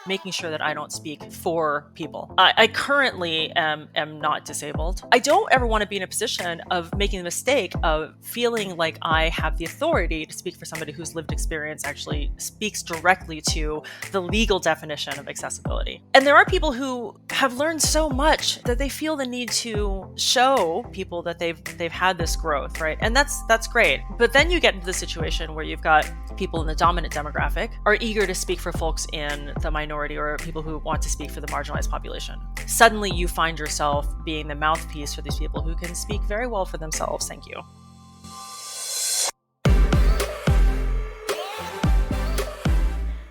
making sure that I don't speak for people. I currently am not disabled. I don't ever want to be in a position of making the mistake of feeling like I have the authority to speak for somebody whose lived experience actually speaks directly to the legal definition of accessibility. And there are people who have learned so much that they feel the need to show people that they've had this growth, right? And that's great. But then you get into the situation where you've got people in the dominant demographic are eager to speak for folks in the minority or people who want to speak for the marginalized population. Suddenly you find yourself being the mouthpiece for these people who can speak very well for themselves. Thank you.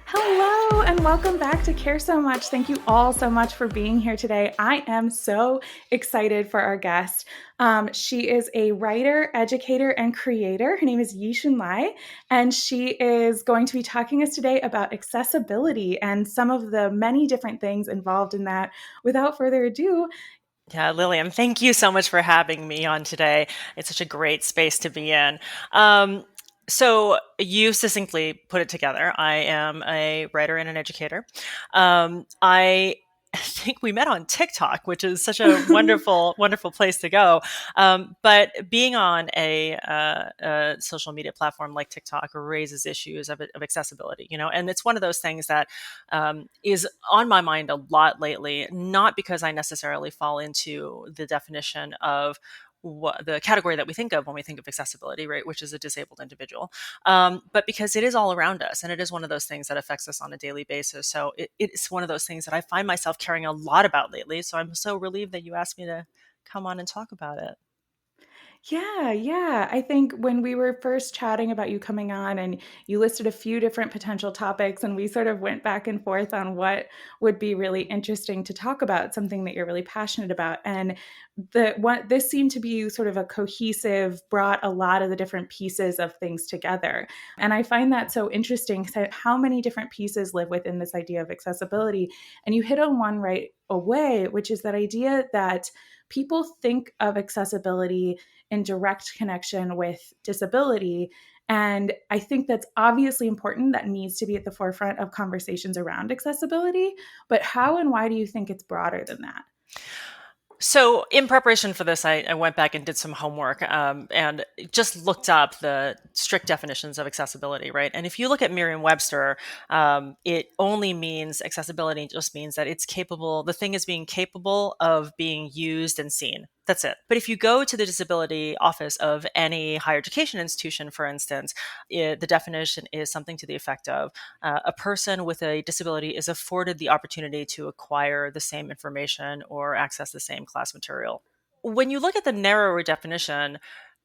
Hello and welcome back to Care So Much. Thank you all so much for being here today. I am so excited for our guest. She is a writer, educator, and creator. Her name is Yi Shun Lai, and she is going to be talking to us today about accessibility and some of the many different things involved in that. Without further ado, yeah, Lillian, thank you so much for having me on today. It's such a great space to be in. So you succinctly put it together. I am a writer and an educator. I think we met on TikTok, which is such a wonderful, wonderful place to go. But being on a social media platform like TikTok raises issues of accessibility, and it's one of those things that is on my mind a lot lately, not because I necessarily fall into the definition of the category that we think of when we think of accessibility, right, which is a disabled individual, but because it is all around us, and it is one of those things that affects us on a daily basis. So it's one of those things that I find myself caring a lot about lately. So I'm so relieved that you asked me to come on and talk about it. Yeah. I think when we were first chatting about you coming on and you listed a few different potential topics, and we sort of went back and forth on what would be really interesting to talk about, something that you're really passionate about. And this seemed to be sort of a cohesive, brought a lot of the different pieces of things together. And I find that so interesting, how many different pieces live within this idea of accessibility. And you hit on one right away, which is that idea that people think of accessibility in direct connection with disability. And I think that's obviously important. That needs to be at the forefront of conversations around accessibility. But how and why do you think it's broader than that? So in preparation for this, I went back and did some homework and just looked up the strict definitions of accessibility, right? And if you look at Merriam-Webster, it only means accessibility just means that it's capable, the thing is being capable of being used and seen. That's it. But if you go to the disability office of any higher education institution, for instance, the definition is something to the effect of a person with a disability is afforded the opportunity to acquire the same information or access the same class material. When you look at the narrower definition,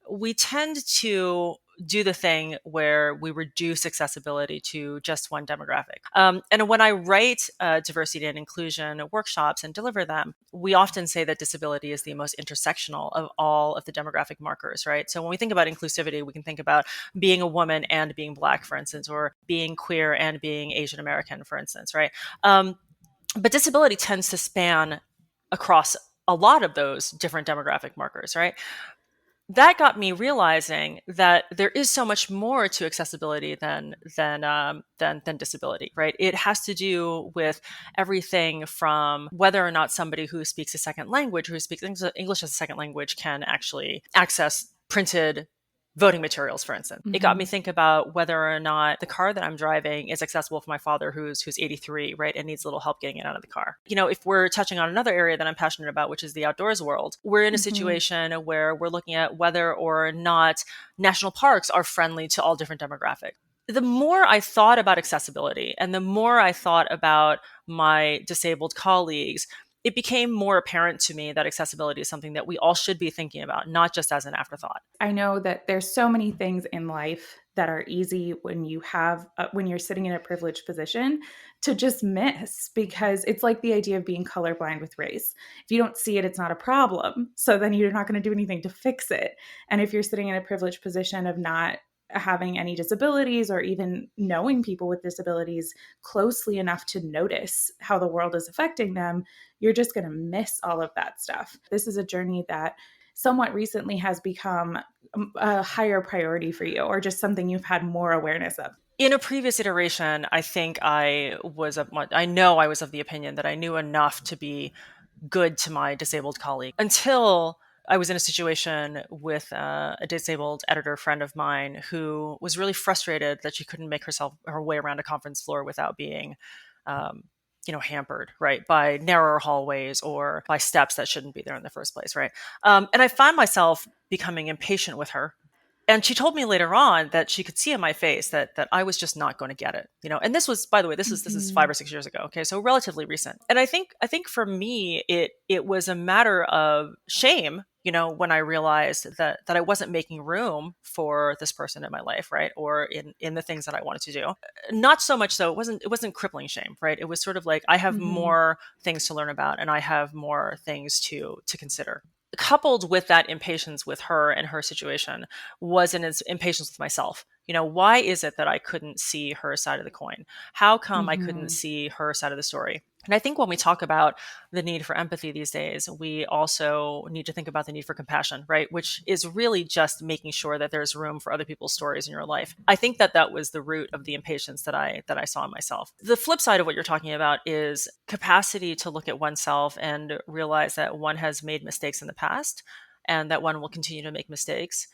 we tend to do the thing where we reduce accessibility to just one demographic. And when I write diversity and inclusion workshops and deliver them, we often say that disability is the most intersectional of all of the demographic markers, right? So when we think about inclusivity, we can think about being a woman and being Black, for instance, or being queer and being Asian American, for instance, right? But disability tends to span across a lot of those different demographic markers, right? That got me realizing that there is so much more to accessibility than disability, right? It has to do with everything from whether or not somebody who speaks a second language, who speaks English as a second language, can actually access printed voting materials, for instance. Mm-hmm. It got me think about whether or not the car that I'm driving is accessible for my father who's 83, right, and needs a little help getting in and out of the car. If we're touching on another area that I'm passionate about, which is the outdoors world, we're in a situation where we're looking at whether or not national parks are friendly to all different demographics. The more I thought about accessibility and the more I thought about my disabled colleagues, it became more apparent to me that accessibility is something that we all should be thinking about, not just as an afterthought. I know that there's so many things in life that are easy when you're sitting in a privileged position to just miss, because it's like the idea of being colorblind with race. If you don't see it, it's not a problem. So then you're not going to do anything to fix it. And if you're sitting in a privileged position of not having any disabilities or even knowing people with disabilities closely enough to notice how the world is affecting them, you're just going to miss all of that stuff. This is a journey that somewhat recently has become a higher priority for you, or just something you've had more awareness of? In a previous iteration, I know I was of the opinion that I knew enough to be good to my disabled colleague until I was in a situation with a disabled editor friend of mine who was really frustrated that she couldn't make her way around a conference floor without being, um, hampered, right, by narrower hallways or by steps that shouldn't be there in the first place, right? And I found myself becoming impatient with her, and she told me later on that she could see in my face that I was just not going to get it, and this was, by the way, this is Mm-hmm. 5 or 6 years ago, okay, so relatively recent. And I think for me it was a matter of shame, when I realized that I wasn't making room for this person in my life, right, or in the things that I wanted to do. Not so much so, it wasn't crippling shame, right? It was sort of like I have Mm-hmm. more things to learn about and I have more things to consider. Coupled with that impatience with her and her situation was an impatience with myself. Why is it that I couldn't see her side of the coin? How come I couldn't Mm-hmm. see her side of the story? And I think when we talk about the need for empathy these days, we also need to think about the need for compassion, right? Which is really just making sure that there's room for other people's stories in your life. I think that was the root of the impatience that I saw in myself. The flip side of what you're talking about is capacity to look at oneself and realize that one has made mistakes in the past and that one will continue to make mistakes.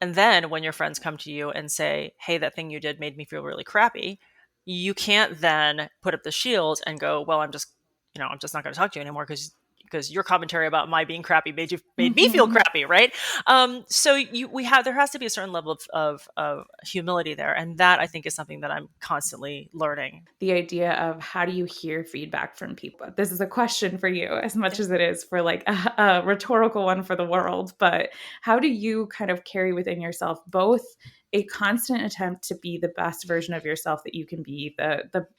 And then when your friends come to you and say, hey, that thing you did made me feel really crappy, you can't then put up the shield and go, well, I'm just not going to talk to you anymore because your commentary about my being crappy made me feel Mm-hmm. crappy, right? So there has to be a certain level of humility there, and that I think is something that I'm constantly learning. The idea of how do you hear feedback from people? This is a question for you as much Yeah. as it is for like a rhetorical one for the world. But how do you kind of carry within yourself both a constant attempt to be the best version of yourself that you can be,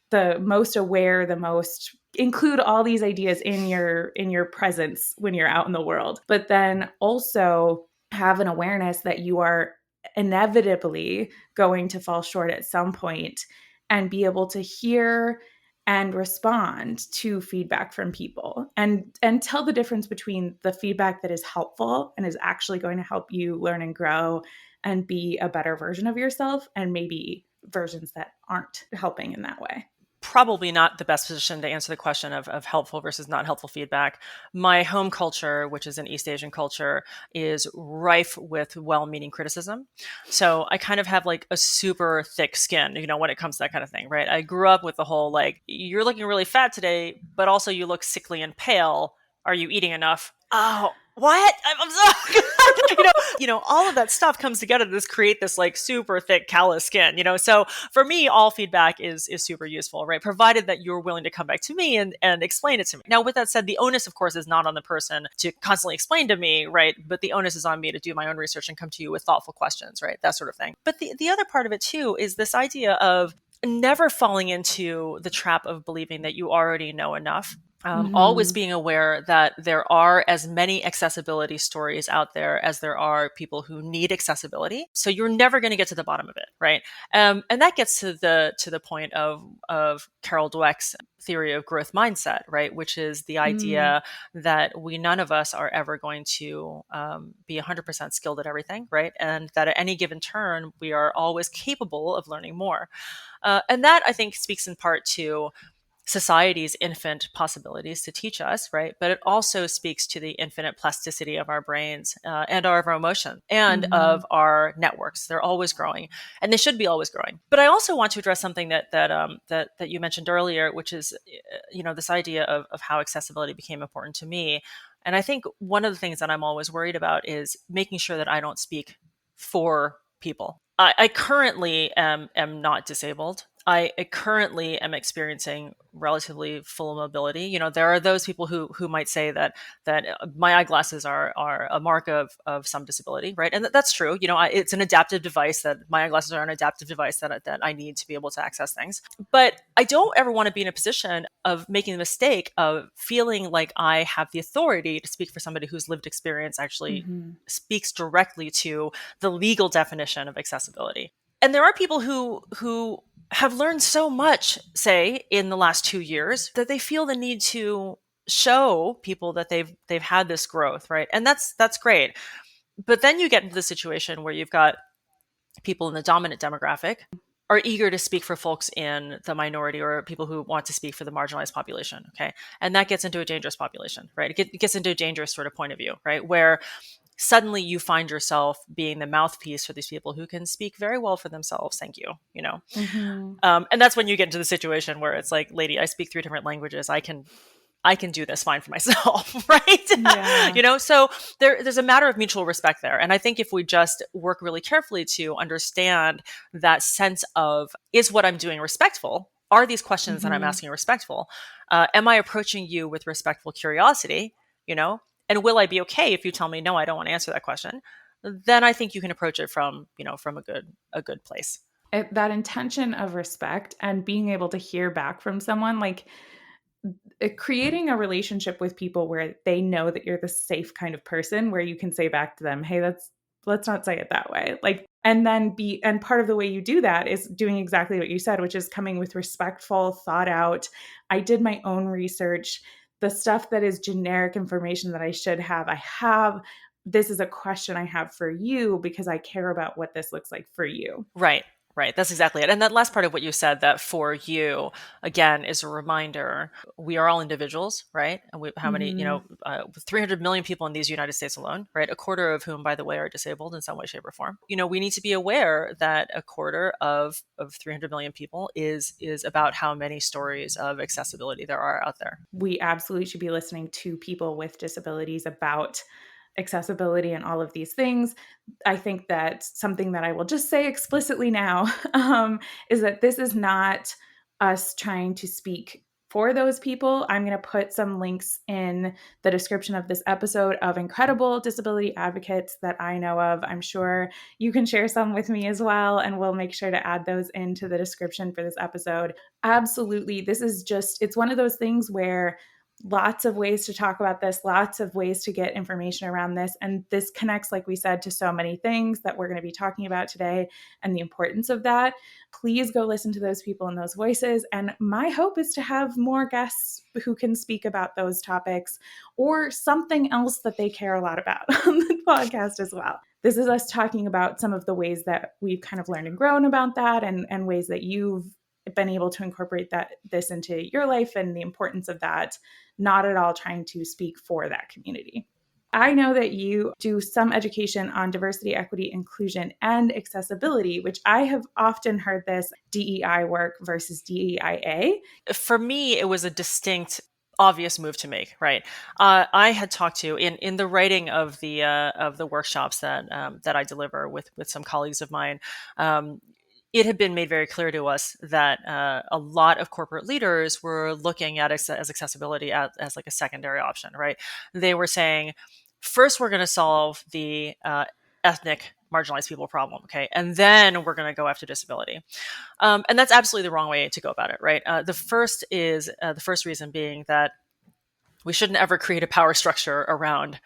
the most aware, the most include all these ideas in your presence when you're out in the world, but then also have an awareness that you are inevitably going to fall short at some point, and be able to hear and respond to feedback from people, and tell the difference between the feedback that is helpful and is actually going to help you learn and grow and be a better version of yourself, and maybe versions that aren't helping in that way? Probably not the best position to answer the question of helpful versus not helpful feedback. My home culture, which is an East Asian culture, is rife with well-meaning criticism. So I kind of have like a super thick skin, when it comes to that kind of thing, right? I grew up with the whole like, you're looking really fat today, but also you look sickly and pale. Are you eating enough? Oh, what? I'm so all of that stuff comes together to create this like super thick callous skin. So for me, all feedback is super useful, right? Provided that you're willing to come back to me and explain it to me. Now, with that said, the onus, of course, is not on the person to constantly explain to me, right? But the onus is on me to do my own research and come to you with thoughtful questions, right? That sort of thing. But the other part of it too is this idea of never falling into the trap of believing that you already know enough. Always Mm-hmm. being aware that there are as many accessibility stories out there as there are people who need accessibility. So you're never going to get to the bottom of it, right? And that gets to the point of Carol Dweck's theory of growth mindset, right? Which is the Mm-hmm. idea that none of us are ever going to be 100% skilled at everything, right? And that at any given turn, we are always capable of learning more. And that I think speaks in part to society's infinite possibilities to teach us, right? But it also speaks to the infinite plasticity of our brains and of our emotion and Mm-hmm. of our networks. They're always growing, and they should be always growing. But I also want to address something that you mentioned earlier, which is this idea of how accessibility became important to me. And I think one of the things that I'm always worried about is making sure that I don't speak for people. I currently am not disabled. I currently am experiencing relatively full mobility. There are those people who might say that my eyeglasses are a mark of some disability, right? And that's true. It's an adaptive device. That my eyeglasses are an adaptive device that I need to be able to access things. But I don't ever want to be in a position of making the mistake of feeling like I have the authority to speak for somebody whose lived experience actually Mm-hmm. speaks directly to the legal definition of accessibility. And there are people who have learned so much, say, in the last 2 years, that they feel the need to show people that they've had this growth, right? And that's great. But then you get into the situation where you've got people in the dominant demographic are eager to speak for folks in the minority or people who want to speak for the marginalized population. Okay. And that gets into a dangerous population, right? It gets into a dangerous sort of point of view, right? Where suddenly you find yourself being the mouthpiece for these people who can speak very well for themselves. Thank you. Mm-hmm. And that's when you get into the situation where it's like, lady, I speak three different languages. I can do this fine for myself, right? Yeah. So there's a matter of mutual respect there. And I think if we just work really carefully to understand that sense of, is what I'm doing respectful? Are these questions that I'm Mm-hmm. asking respectful? Am I approaching you with respectful curiosity? You know, and will I be okay if you tell me, no, I don't want to answer that question? Then I think you can approach it from a good place. That intention of respect and being able to hear back from someone, like creating a relationship with people where they know that you're the safe kind of person where you can say back to them, hey, let's not say it that way. Like, and then and part of the way you do that is doing exactly what you said, which is coming with respectful, thought out. I did my own research. The stuff that is generic information that I should have, I have. This is a question I have for you because I care about what this looks like for you. Right, right. That's exactly it. And that last part of what you said, that for you, again, is a reminder we are all individuals, right? And how many, Hmm. 300 million people in these United States alone, right? A quarter of whom, by the way, are disabled in some way, shape, or form. We need to be aware that a quarter of 300 million people is about how many stories of accessibility there are out there. We absolutely should be listening to people with disabilities about accessibility and all of these things. I think that something that I will just say explicitly now is that this is not us trying to speak for those people. I'm going to put some links in the description of this episode of incredible disability advocates that I know of. I'm sure you can share some with me as well, and we'll make sure to add those into the description for this episode. Absolutely. It's one of those things where lots of ways to talk about this, lots of ways to get information around this. And this connects, like we said, to so many things that we're going to be talking about today and the importance of that. Please go listen to those people and those voices. And my hope is to have more guests who can speak about those topics or something else that they care a lot about on the podcast as well. This is us talking about some of the ways that we've kind of learned and grown about that, and ways that you've been able to incorporate this into your life and the importance of that, not at all trying to speak for that community. I know that you do some education on diversity, equity, inclusion, and accessibility, which I have often heard this DEI work versus DEIA. For me, it was a distinct, obvious move to make. Right, I had talked to in the writing of the workshops that I deliver with some colleagues of mine. It had been made very clear to us that a lot of corporate leaders were looking at as accessibility as like a secondary option. Right, they were saying, first we're going to solve the ethnic marginalized people problem, okay, and then we're going to go after disability. And that's absolutely the wrong way to go about it, right? The first reason being that we shouldn't ever create a power structure around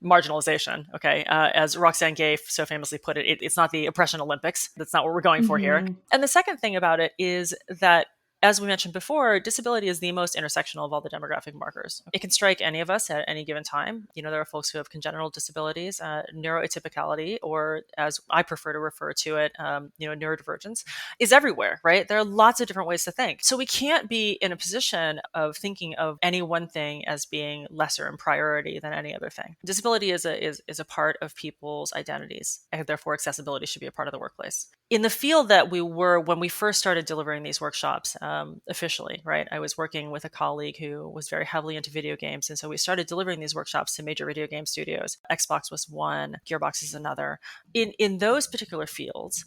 marginalization. Okay, as Roxane Gay so famously put it's not the oppression Olympics. That's not what we're going for here. Mm-hmm. And the second thing about it is that, as we mentioned before, disability is the most intersectional of all the demographic markers. It can strike any of us at any given time. There are folks who have congenital disabilities, neuroatypicality, or as I prefer to refer to it, neurodivergence, is everywhere, right? There are lots of different ways to think. So we can't be in a position of thinking of any one thing as being lesser in priority than any other thing. Disability is a part of people's identities, and therefore accessibility should be a part of the workplace. In the field that we were when we first started delivering these workshops officially, right? I was working with a colleague who was very heavily into video games, and so we started delivering these workshops to major video game studios. Xbox was one, Gearbox is another. In those particular fields,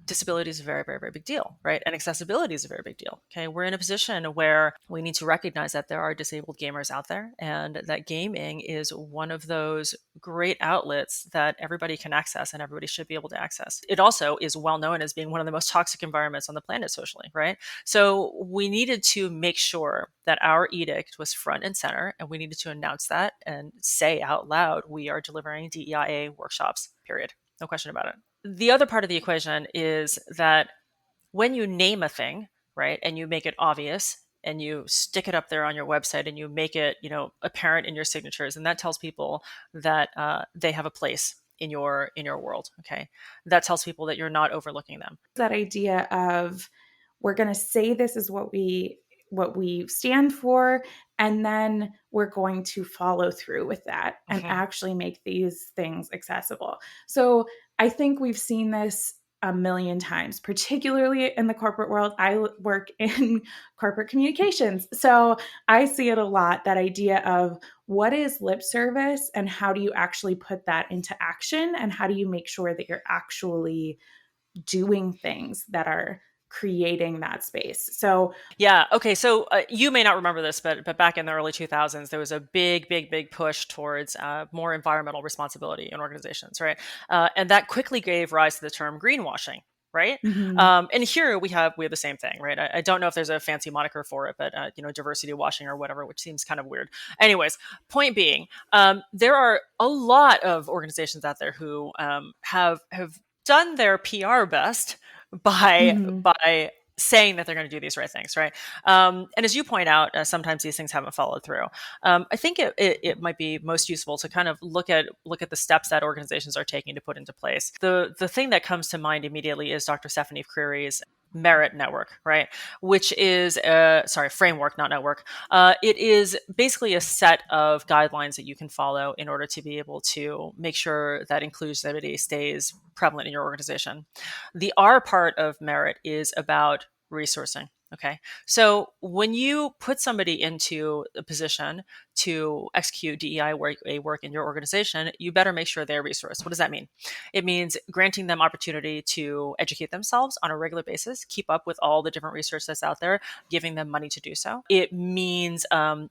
disability is a very, very, very big deal, right? And accessibility is a very big deal. Okay. We're in a position where we need to recognize that there are disabled gamers out there, and that gaming is one of those great outlets that everybody can access and everybody should be able to access. It also is well known as being one of the most toxic environments on the planet socially, right? So we needed to make sure that our edict was front and center, and we needed to announce that and say out loud, we are delivering DEIA workshops, period. No question about it. The other part of the equation is that when you name a thing, right, and you make it obvious, and you stick it up there on your website and you make it, apparent in your signatures, and that tells people that they have a place in your world. Okay, that tells people that you're not overlooking them. That idea of we're going to say this is what we stand for, and then we're going to follow through with that and Mhm. actually make these things accessible. So I think we've seen this a million times, particularly in the corporate world. I work in corporate communications, so I see it a lot, that idea of what is lip service and how do you actually put that into action, and how do you make sure that you're actually doing things that are creating that space. So, Yeah. Okay. So you may not remember this, but back in the early 2000s, there was a big push towards more environmental responsibility in organizations, right? And that quickly gave rise to the term greenwashing, right? mhm, And here we have the same thing, right? I don't know if there's a fancy moniker for it, but diversity washing or whatever, which seems kind of weird. Anyways, point being, there are a lot of organizations out there who have done their PR best by mhm. by saying that they're going to do these right things, right? And as you point out, sometimes these things haven't followed through. I think it might be most useful to kind of look at the steps that organizations are taking to put into place. The thing that comes to mind immediately is Dr. Stephanie Creary's Merit Network, right? Which is framework, not network. It is basically a set of guidelines that you can follow in order to be able to make sure that inclusivity stays prevalent in your organization. The R part of merit is about resourcing. Okay. So when you put somebody into a position to execute DEI work in your organization, you better make sure they're resourced. What does that mean? It means granting them opportunity to educate themselves on a regular basis, keep up with all the different research that's out there, giving them money to do so. It means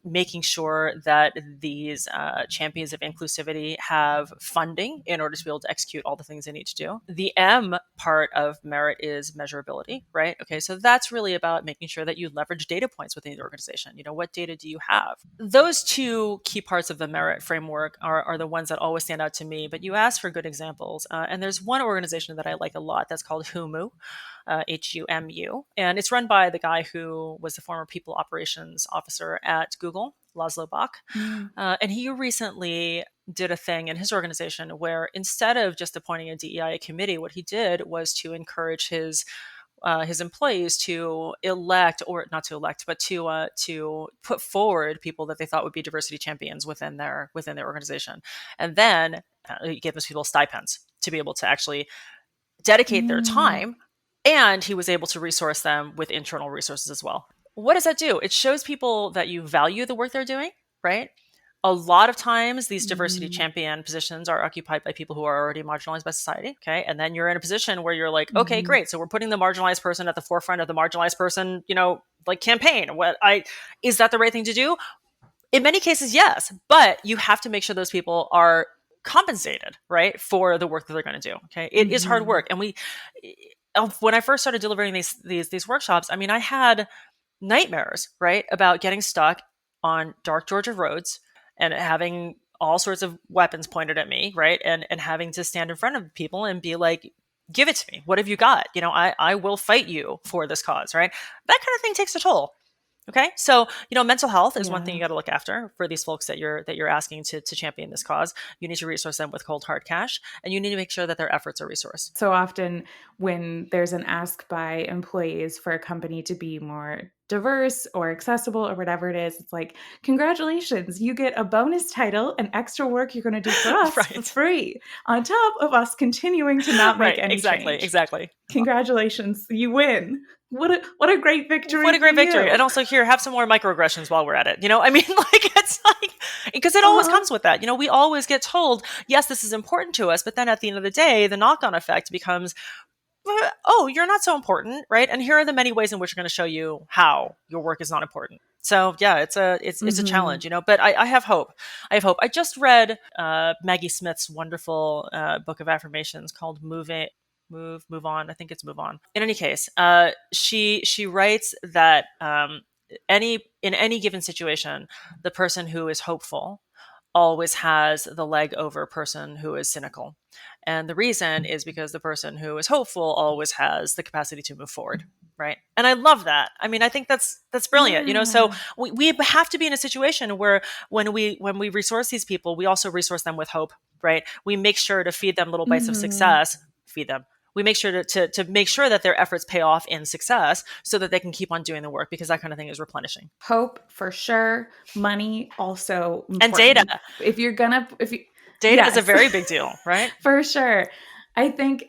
making sure that these champions of inclusivity have funding in order to be able to execute all the things they need to do. The M part of merit is measurability, right? Okay, so that's really about making sure that you leverage data points within the organization. What data do you have? Those two key parts of the merit framework are the ones that always stand out to me, but you asked for good examples. And there's one organization that I like a lot that's called HUMU, HUMU. And it's run by the guy who was the former people operations officer at Google, Laszlo Bach. Mm, And he recently did a thing in his organization where instead of just appointing a DEI committee, what he did was to encourage his employees to elect, or not to elect, but to put forward people that they thought would be diversity champions within their organization, and then he gave those people stipends to be able to actually dedicate their mm, time, and he was able to resource them with internal resources as well. What does that do? It shows people that you value the work they're doing, right? A lot of times these diversity mhm, champion positions are occupied by people who are already marginalized by society. Okay. And then you're in a position where you're like, okay, mhm, great. So we're putting the marginalized person at the forefront of the marginalized person, like campaign. Is that the right thing to do? In many cases, yes, but you have to make sure those people are compensated, right, for the work that they're going to do. Okay, it is hard mhm, work, and when I first started delivering these workshops, I mean, I had nightmares, right, about getting stuck on dark Georgia roads and having all sorts of weapons pointed at me, right, and having to stand in front of people and be like, give it to me, what have you got, I will fight you for this cause, right? That kind of thing takes a toll. Okay, so mental health is one thing yeah. you got to look after for these folks that you're asking to champion this cause. You need to resource them with cold hard cash, and you need to make sure that their efforts are resourced. So often, when there's an ask by employees for a company to be more diverse or accessible or whatever it is, it's like, congratulations, you get a bonus title and extra work you're going to do for us for Right, free, on top of us continuing to not make right, any exactly, change. exactly. Congratulations, you win. What a great What victory a for great victory! you. And also, here, have some more microaggressions while we're at it. I mean, like it's like because it always Uh-huh. comes with that. We always get told, yes, this is important to us, but then at the end of the day, the knock-on effect becomes, oh, you're not so important, right? And here are the many ways in which we're going to show you how your work is not important. So yeah, it's a Mhm. challenge, but I have hope. I have hope. I just read Maggie Smith's wonderful book of affirmations called Move On. I think it's Move On. In any case, she writes that in any given situation, the person who is hopeful always has the leg over a person who is cynical. And the reason is because the person who is hopeful always has the capacity to move forward, right? And I love that. I mean, I think that's brilliant, so Yeah. we have to be in a situation where when we resource these people, we also resource them with hope, right? We make sure to feed them little bites of Hmm. success. Feed them. We make sure to make sure that their efforts pay off in success so that they can keep on doing the work, because that kind of thing is replenishing. Hope for sure. Money also And data. important. If you're gonna, if you, Data is a yes, very big deal, right? for sure. I think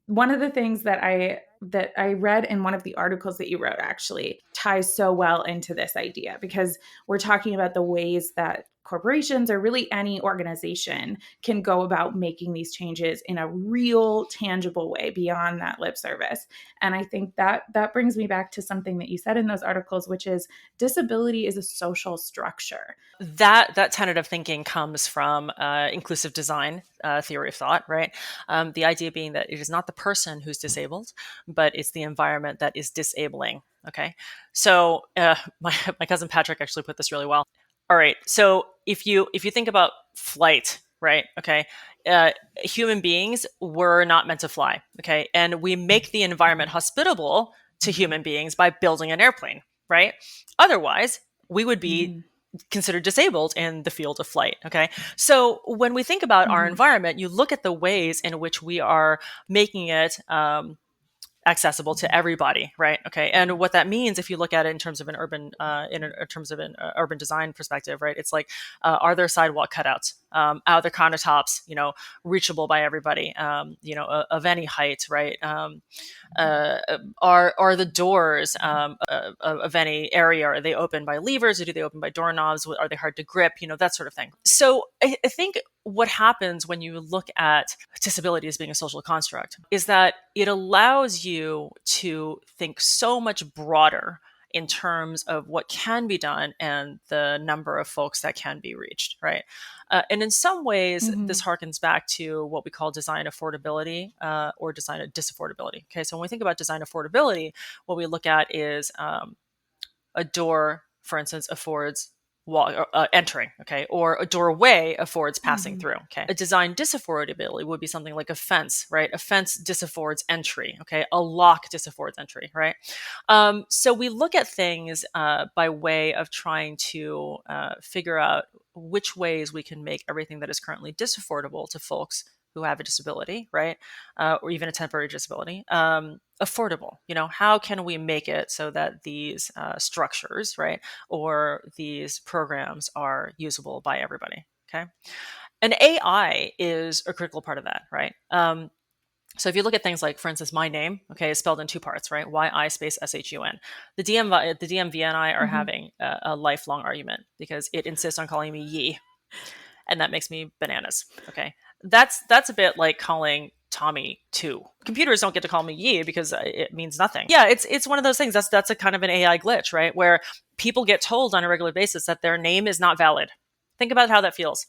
one of the things that I read in one of the articles that you wrote actually ties so well into this idea, because we're talking about the ways that corporations or really any organization can go about making these changes in a real tangible way beyond that lip service. And I think that brings me back to something that you said in those articles, which is disability is a social structure. That tentative thinking comes from inclusive design theory of thought, right? The idea being that it is not the person who's disabled, but it's the environment that is disabling. Okay, so my cousin Patrick actually put this really well. All right, so if you think about flight, right? Okay, human beings were not meant to fly. Okay, and we make the environment hospitable to human beings by building an airplane, right? Otherwise, we would be Mhm. considered disabled in the field of flight. Okay. So when we think about our Mhm. environment, you look at the ways in which we are making it accessible to everybody, right? Okay, and what that means, if you look at it in terms of an urban, in terms of an urban design perspective, right? It's like, are there sidewalk cutouts? Are there countertops, reachable by everybody, of any height, right? Uh, are the doors of any area, are they open by levers, or do they open by doorknobs? Are they hard to grip? That sort of thing. So I think what happens when you look at disability as being a social construct is that it allows you to think so much broader in terms of what can be done and the number of folks that can be reached, right? And in some ways, this Mhm. harkens back to what we call design affordability, or design disaffordability. Okay, so when we think about design affordability, what we look at is a door, for instance, affords entering, okay, or a doorway affords passing Mhm. through. Okay, a design disaffordability would be something like a fence, right? A fence disaffords entry. Okay, a lock disaffords entry, right? So we look at things by way of trying to figure out which ways we can make everything that is currently disaffordable to folks who have a disability, right, or even a temporary disability, affordable. How can we make it so that these structures, right, or these programs are usable by everybody? Okay, and AI is a critical part of that, right? So if you look at things like, for instance, my name, okay, is spelled in two parts, right? Y-I space S-H-U-N. The DMV and I are Mhm. having a lifelong argument because it insists on calling me Yi, and that makes me bananas. Okay, that's a bit like calling Tommy two. Computers don't get to call me Yi because it means nothing. Yeah, it's one of those things. That's a kind of an AI glitch, right? Where people get told on a regular basis that their name is not valid. Think about how that feels.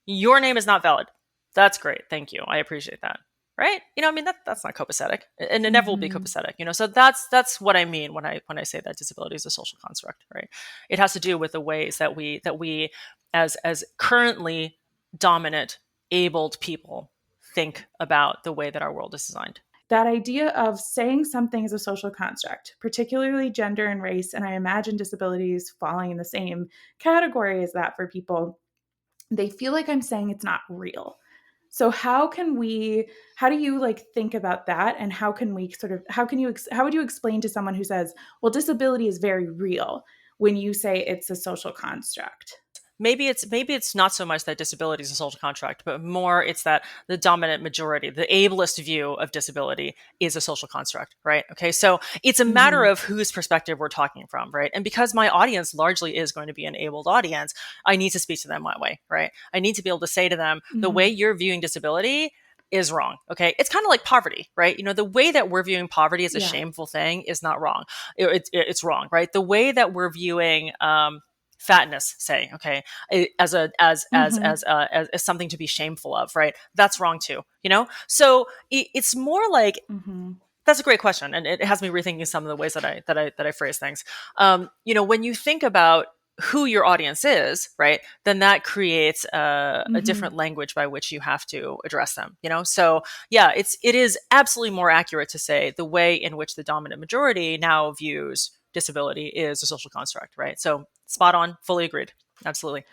Your name is not valid. That's great. Thank you. I appreciate that. Right? I mean that's not copacetic, and it never will be Mhm. copacetic. So that's what I mean when I say that disability is a social construct, right? It has to do with the ways that we as currently dominant abled people think about the way that our world is designed. That idea of saying something is a social construct, particularly gender and race, and I imagine disabilities falling in the same category as that for people, they feel like I'm saying it's not real. So how do you like think about that, and how can we sort of how would you explain to someone who says, well, disability is very real, when you say it's a social construct? Maybe it's not so much that disability is a social contract, but more it's that the dominant majority, the ableist view of disability is a social construct, right? Okay, so it's a matter Mhm. of whose perspective we're talking from, right? And because my audience largely is going to be an abled audience, I need to speak to them that way, right? I need to be able to say to them, the way Mhm. you're viewing disability is wrong. Okay, it's kind of like poverty, right? The way that we're viewing poverty as a Yeah. shameful thing is not wrong. It's wrong, right? The way that we're viewing fatness, say, okay, as a Mhm. as something to be shameful of, right? That's wrong too. So it's more like, Mhm. that's a great question, and it has me rethinking some of the ways that I phrase things. When you think about who your audience is, right, then that creates a Mm-hmm. different language by which you have to address them, So yeah, it is absolutely more accurate to say the way in which the dominant majority now views disability is a social construct, right? So spot on, fully agreed. Absolutely.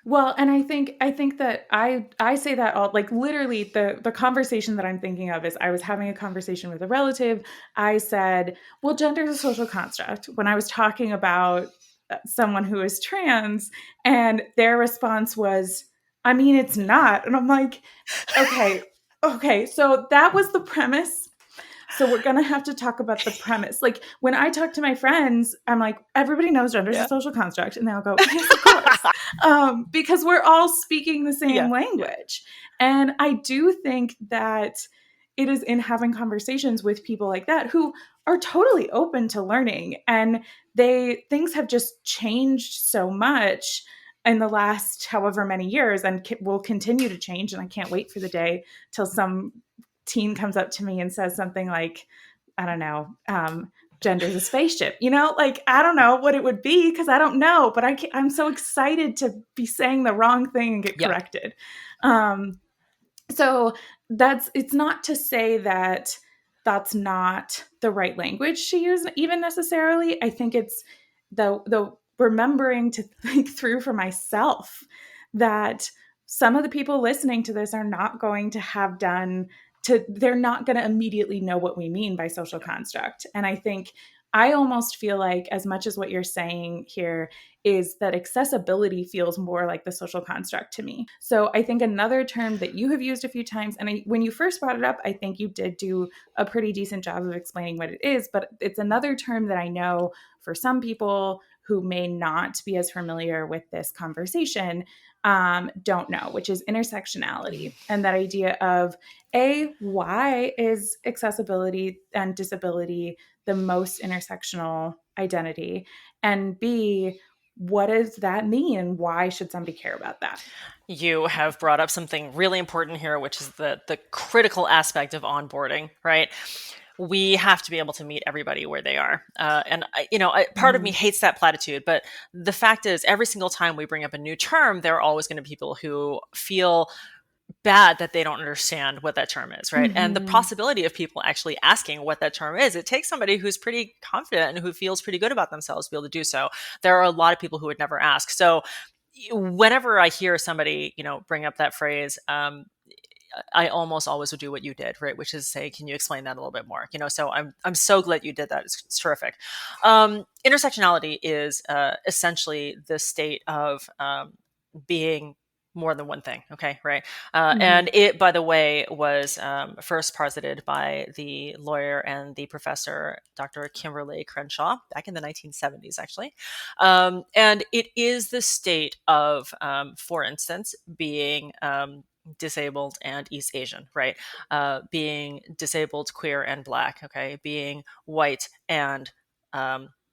Well, and I think that I say that all, like, literally the conversation that I'm thinking of is I was having a conversation with a relative. I said, "Well, gender is a social construct," when I was talking about someone who is trans, and their response was, "I mean, it's not." And I'm like, "Okay, okay, so that was the premise. So we're gonna have to talk about the premise." Like, when I talk to my friends, I'm like, "Everybody knows gender is a Yeah. social construct," and they'll go, "Yes, of course," because we're all speaking the same Yeah. Yeah. language. And I do think that it is in having conversations with people like that who are totally open to learning, and things have just changed so much in the last however many years, and will continue to change. And I can't wait for the day till some teen comes up to me and says something like, I don't know, gender's a spaceship. Like, I don't know what it would be because I don't know, but I'm so excited to be saying the wrong thing and get Yeah. corrected. Um, so it's not to say that that's not the right language to use even necessarily. I think it's the remembering to think through for myself that some of the people listening to this are not going to have done to they're not going to immediately know what we mean by social construct. And I think I almost feel like, as much as what you're saying here is that accessibility feels more like the social construct to me. So I think another term that you have used a few times, and when you first brought it up, I think you did do a pretty decent job of explaining what it is, but it's another term that I know for some people who may not be as familiar with this conversation don't know, which is intersectionality. And that idea of, why is accessibility and disability the most intersectional identity? And B, what does that mean? And why should somebody care about that? You have brought up something really important here, which is the critical aspect of onboarding, right? We have to be able to meet everybody where they are. Part of me Mm-hmm. hates that platitude, but the fact is, every single time we bring up a new term, there are always going to be people who feel bad that they don't understand what that term is, right? And the Mm-hmm. possibility of people actually asking what that term is, it takes somebody who's pretty confident and who feels pretty good about themselves to be able to do so. There are a lot of people who would never ask. So whenever I hear somebody, bring up that phrase, I almost always would do what you did, right? Which is say, can you explain that a little bit more? So I'm so glad you did that. It's terrific. Intersectionality is essentially the state of being more than one thing. Okay, right. Mm-hmm. And it, by the way, was first posited by the lawyer and the professor, Dr. Kimberly Crenshaw, back in the 1970s, actually. And it is the state of, for instance, being disabled and East Asian, right? Being disabled, queer, and Black, okay? Being white and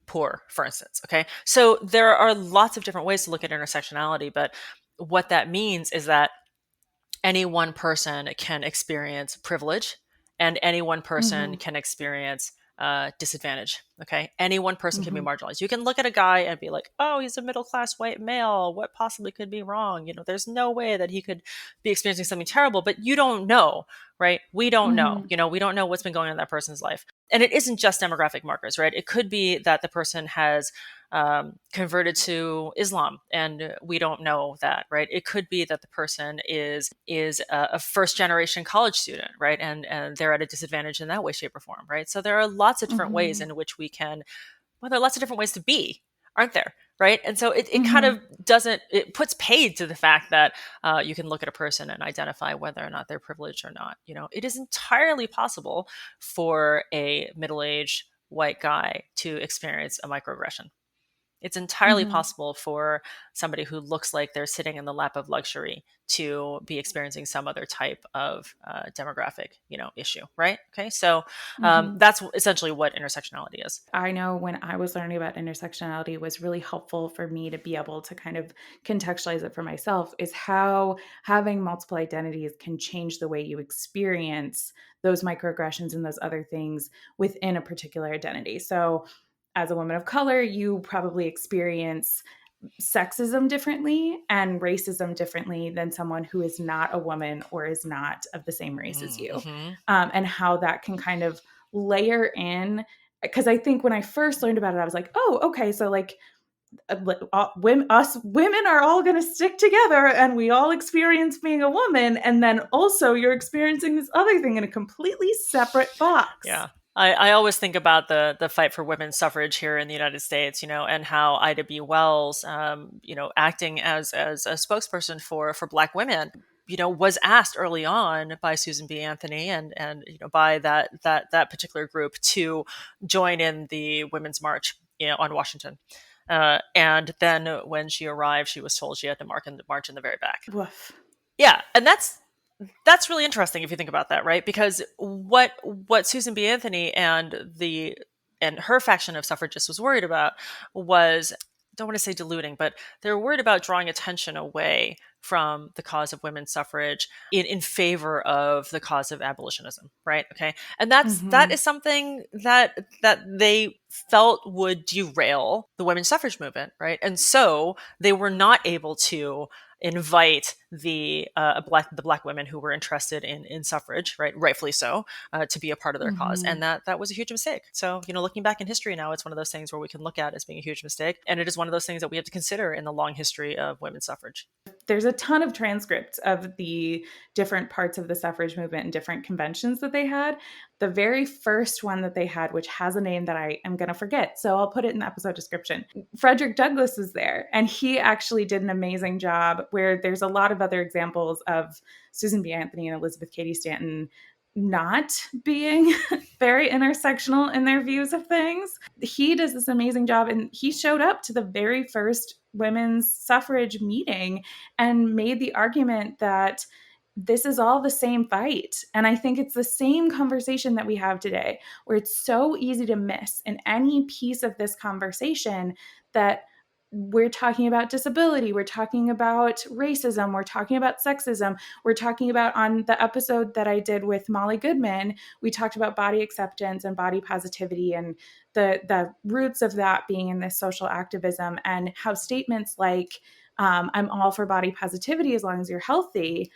poor, for instance, okay? So there are lots of different ways to look at intersectionality, but what that means is that any one person can experience privilege and any one person Mm-hmm. can experience disadvantage. Okay. Any one person can be Mm-hmm. marginalized. You can look at a guy and be like, oh, he's a middle class white male. What possibly could be wrong? There's no way that he could be experiencing something terrible, but you don't know, right? We don't know. Mm-hmm. We don't know what's been going on in that person's life. And it isn't just demographic markers, right? It could be that the person has converted to Islam, and we don't know that, right? It could be that the person is a first generation college student, right? And they're at a disadvantage in that way, shape, or form, right? So there are lots of different ways Mm-hmm. in which we can. Well, there are lots of different ways to be, aren't there? Right. And so it kind Mm-hmm. of doesn't, it puts paid to the fact that you can look at a person and identify whether or not they're privileged or not. It is entirely possible for a middle aged white guy to experience a microaggression. It's entirely Mm-hmm. possible for somebody who looks like they're sitting in the lap of luxury to be experiencing some other type of demographic, issue, right? Okay, so Mm-hmm. that's essentially what intersectionality is. I know when I was learning about intersectionality, it was really helpful for me to be able to kind of contextualize it for myself, is how having multiple identities can change the way you experience those microaggressions and those other things within a particular identity. So as a woman of color, you probably experience sexism differently and racism differently than someone who is not a woman or is not of the same race as you, Mm-hmm. and how that can kind of layer in. Because I think when I first learned about it, I was like, oh, okay, so like us women are all going to stick together and we all experience being a woman, and then also you're experiencing this other thing in a completely separate box. Yeah. I always think about the fight for women's suffrage here in the United States, and how Ida B. Wells, acting as a spokesperson for Black women, was asked early on by Susan B. Anthony and by that particular group to join in the Women's March, on Washington. And then when she arrived, she was told she had to march in the very back. Woof. Yeah, and that's really interesting if you think about that, right? Because what Susan B. Anthony and her faction of suffragists was worried about was, don't want to say diluting, but they were worried about drawing attention away from the cause of women's suffrage in favor of the cause of abolitionism, right? Okay, and that Mm-hmm. is something that they felt would derail the women's suffrage movement, right? And so they were not able to invite the black women who were interested in suffrage, right, rightfully so, to be a part of their cause, Mm-hmm. and that was a huge mistake. So looking back in history now, it's one of those things where we can look at as being a huge mistake, and it is one of those things that we have to consider in the long history of women's suffrage. There's a ton of transcripts of the different parts of the suffrage movement and different conventions that they had. The very first one that they had, which has a name that I am going to forget, so I'll put it in the episode description. Frederick Douglass was there, and he actually did an amazing job, where there's a lot of other examples of Susan B. Anthony and Elizabeth Cady Stanton not being very intersectional in their views of things. He does this amazing job, and he showed up to the very first women's suffrage meeting and made the argument that this is all the same fight. And I think it's the same conversation that we have today, where it's so easy to miss in any piece of this conversation that we're talking about disability, we're talking about racism, we're talking about sexism, we're talking about, on the episode that I did with Molly Goodman, we talked about body acceptance and body positivity, and the roots of that being in this social activism, and how statements like, I'm all for body positivity as long as you're healthy,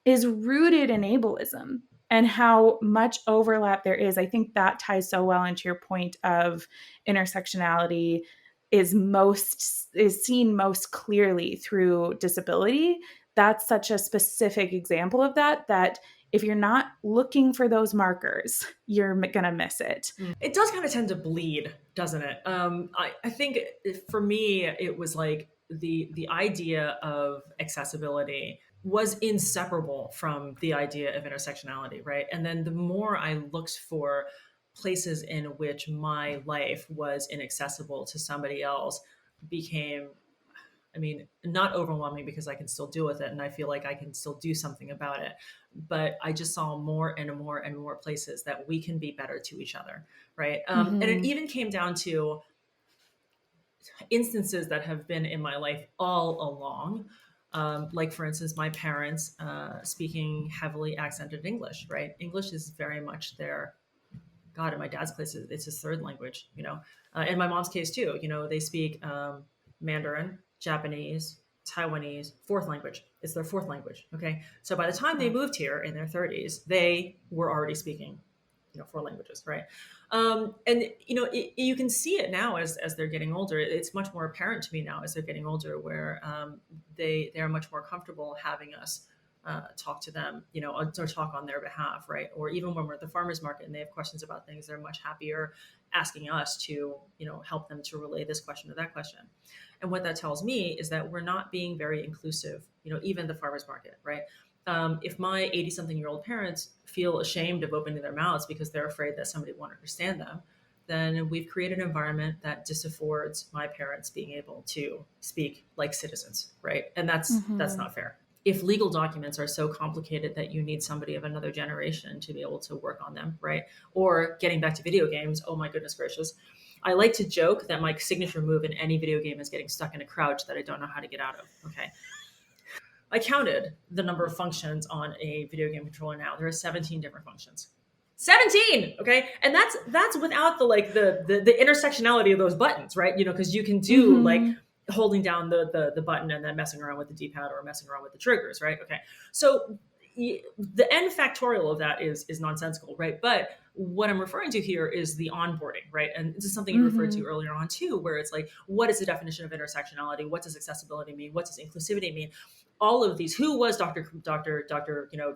is rooted in ableism, and how much overlap there is. I think that ties so well into your point of intersectionality is seen most clearly through disability. That's such a specific example of that if you're not looking for those markers, you're gonna miss it. It does kind of tend to bleed, doesn't it? I think for me, it was like the idea of accessibility was inseparable from the idea of intersectionality, right? And then the more I looked for places in which my life was inaccessible to somebody else, became, I mean, not overwhelming, because I can still deal with it and I feel like I can still do something about it. But I just saw more and more and more places that we can be better to each other, right? And it Mm-hmm. even came down to instances that have been in my life all along. Like, for instance, my parents speaking heavily accented English, right? English is very much their, God, in my dad's place, it's his third language, In my mom's case, too, they speak Mandarin, Japanese, Taiwanese, fourth language. It's their fourth language. Okay. So by the time they Wow. moved here in their 30s, they were already speaking, four languages, right? And you can see it now as they're getting older. It's much more apparent to me now as they're getting older, where they're much more comfortable having us talk to them, or talk on their behalf, right? Or even when we're at the farmers market and they have questions about things, they're much happier asking us to, help them to relay this question or that question. And what that tells me is that we're not being very inclusive, even the farmers market, right? If my 80 something year old parents feel ashamed of opening their mouths because they're afraid that somebody won't understand them, then we've created an environment that disaffords my parents being able to speak like citizens, right? And that's Mm-hmm. not fair. If legal documents are so complicated that you need somebody of another generation to be able to work on them, right? Or getting back to video games, oh my goodness gracious. I like to joke that my signature move in any video game is getting stuck in a crouch that I don't know how to get out of. Okay. I counted the number of functions on a video game controller now. There are 17 different functions. 17. Okay. And that's without the intersectionality of those buttons, right? Because you can do like Mm-hmm. holding down the button and then messing around with the D-pad or messing around with the triggers, right? Okay, so the end factorial of that is nonsensical, right? But what I'm referring to here is the onboarding, right? And this is something you referred to Mm-hmm. earlier on too, where it's like, what is the definition of intersectionality? What does accessibility mean? What does inclusivity mean? All of these, who was Dr.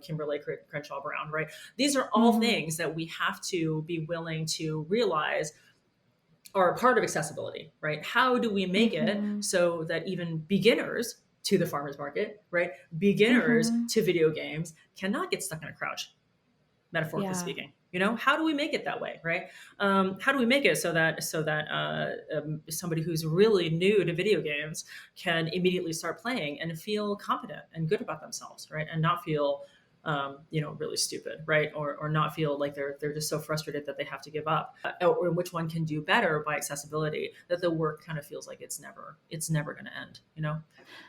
Kimberly Crenshaw Brown, right? These are all Mm-hmm. things that we have to be willing to realize are a part of accessibility, right? How do we make it Mm-hmm. so that even beginners to the farmers market, right? Beginners Mm-hmm. to video games cannot get stuck in a crouch, metaphorically Yeah. speaking. How do we make it that way, right? How do we make it so that somebody who's really new to video games can immediately start playing and feel confident and good about themselves, right? And not feel really stupid, right? Or not feel like they're just so frustrated that they have to give up, or which one can do better by accessibility, that the work kind of feels like it's never going to end.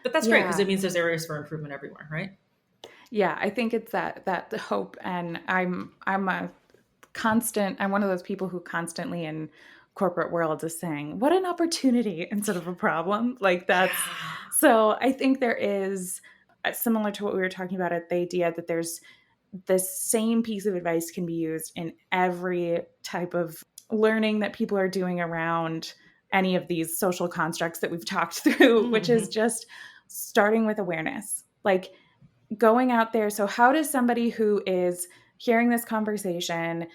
But that's great because it Yeah. means there's areas for improvement everywhere, right? Yeah, I think it's that hope, and I'm one of those people who constantly in corporate world is saying, what an opportunity instead of a problem. Like that's Yeah. so I think there is similar to what we were talking about at the idea that there's the same piece of advice can be used in every type of learning that people are doing around any of these social constructs that we've talked through, which is Mm-hmm. just starting with awareness. Like going out there. So, how does somebody who is hearing this conversation,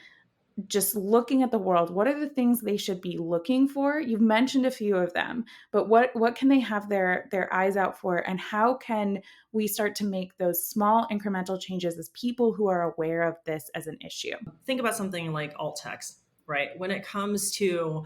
just looking at the world, what are the things they should be looking for? You've mentioned a few of them, but what can they have their eyes out for, and how can we start to make those small incremental changes as people who are aware of this as an issue? Think about something like alt text, right? When it comes to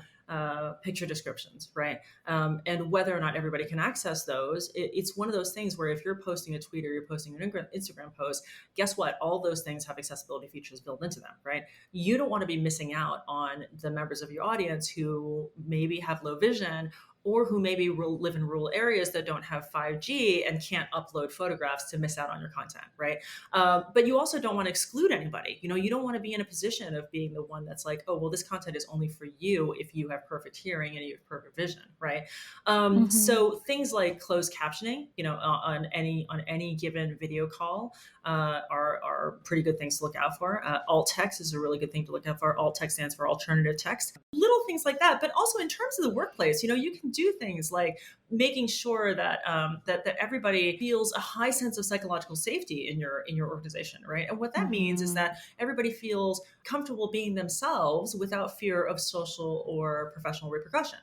picture descriptions, right? And whether or not everybody can access those, it's one of those things where if you're posting a tweet or you're posting an Instagram post, guess what? All those things have accessibility features built into them, right? You don't want to be missing out on the members of your audience who maybe have low vision or who maybe live in rural areas that don't have 5G and can't upload photographs to miss out on your content, right? But you also don't want to exclude anybody. You don't want to be in a position of being the one that's like, oh, well, this content is only for you if you have perfect hearing and you have perfect vision, right? Mm-hmm. So things like closed captioning, on any given video call, are pretty good things to look out for. Alt text is a really good thing to look out for. Alt text stands for alternative text. Little things like that, but also in terms of the workplace, you can do things like making sure that that everybody feels a high sense of psychological safety in your organization, right? And what that means is Mm-hmm. that everybody feels comfortable being themselves without fear of social or professional repercussion.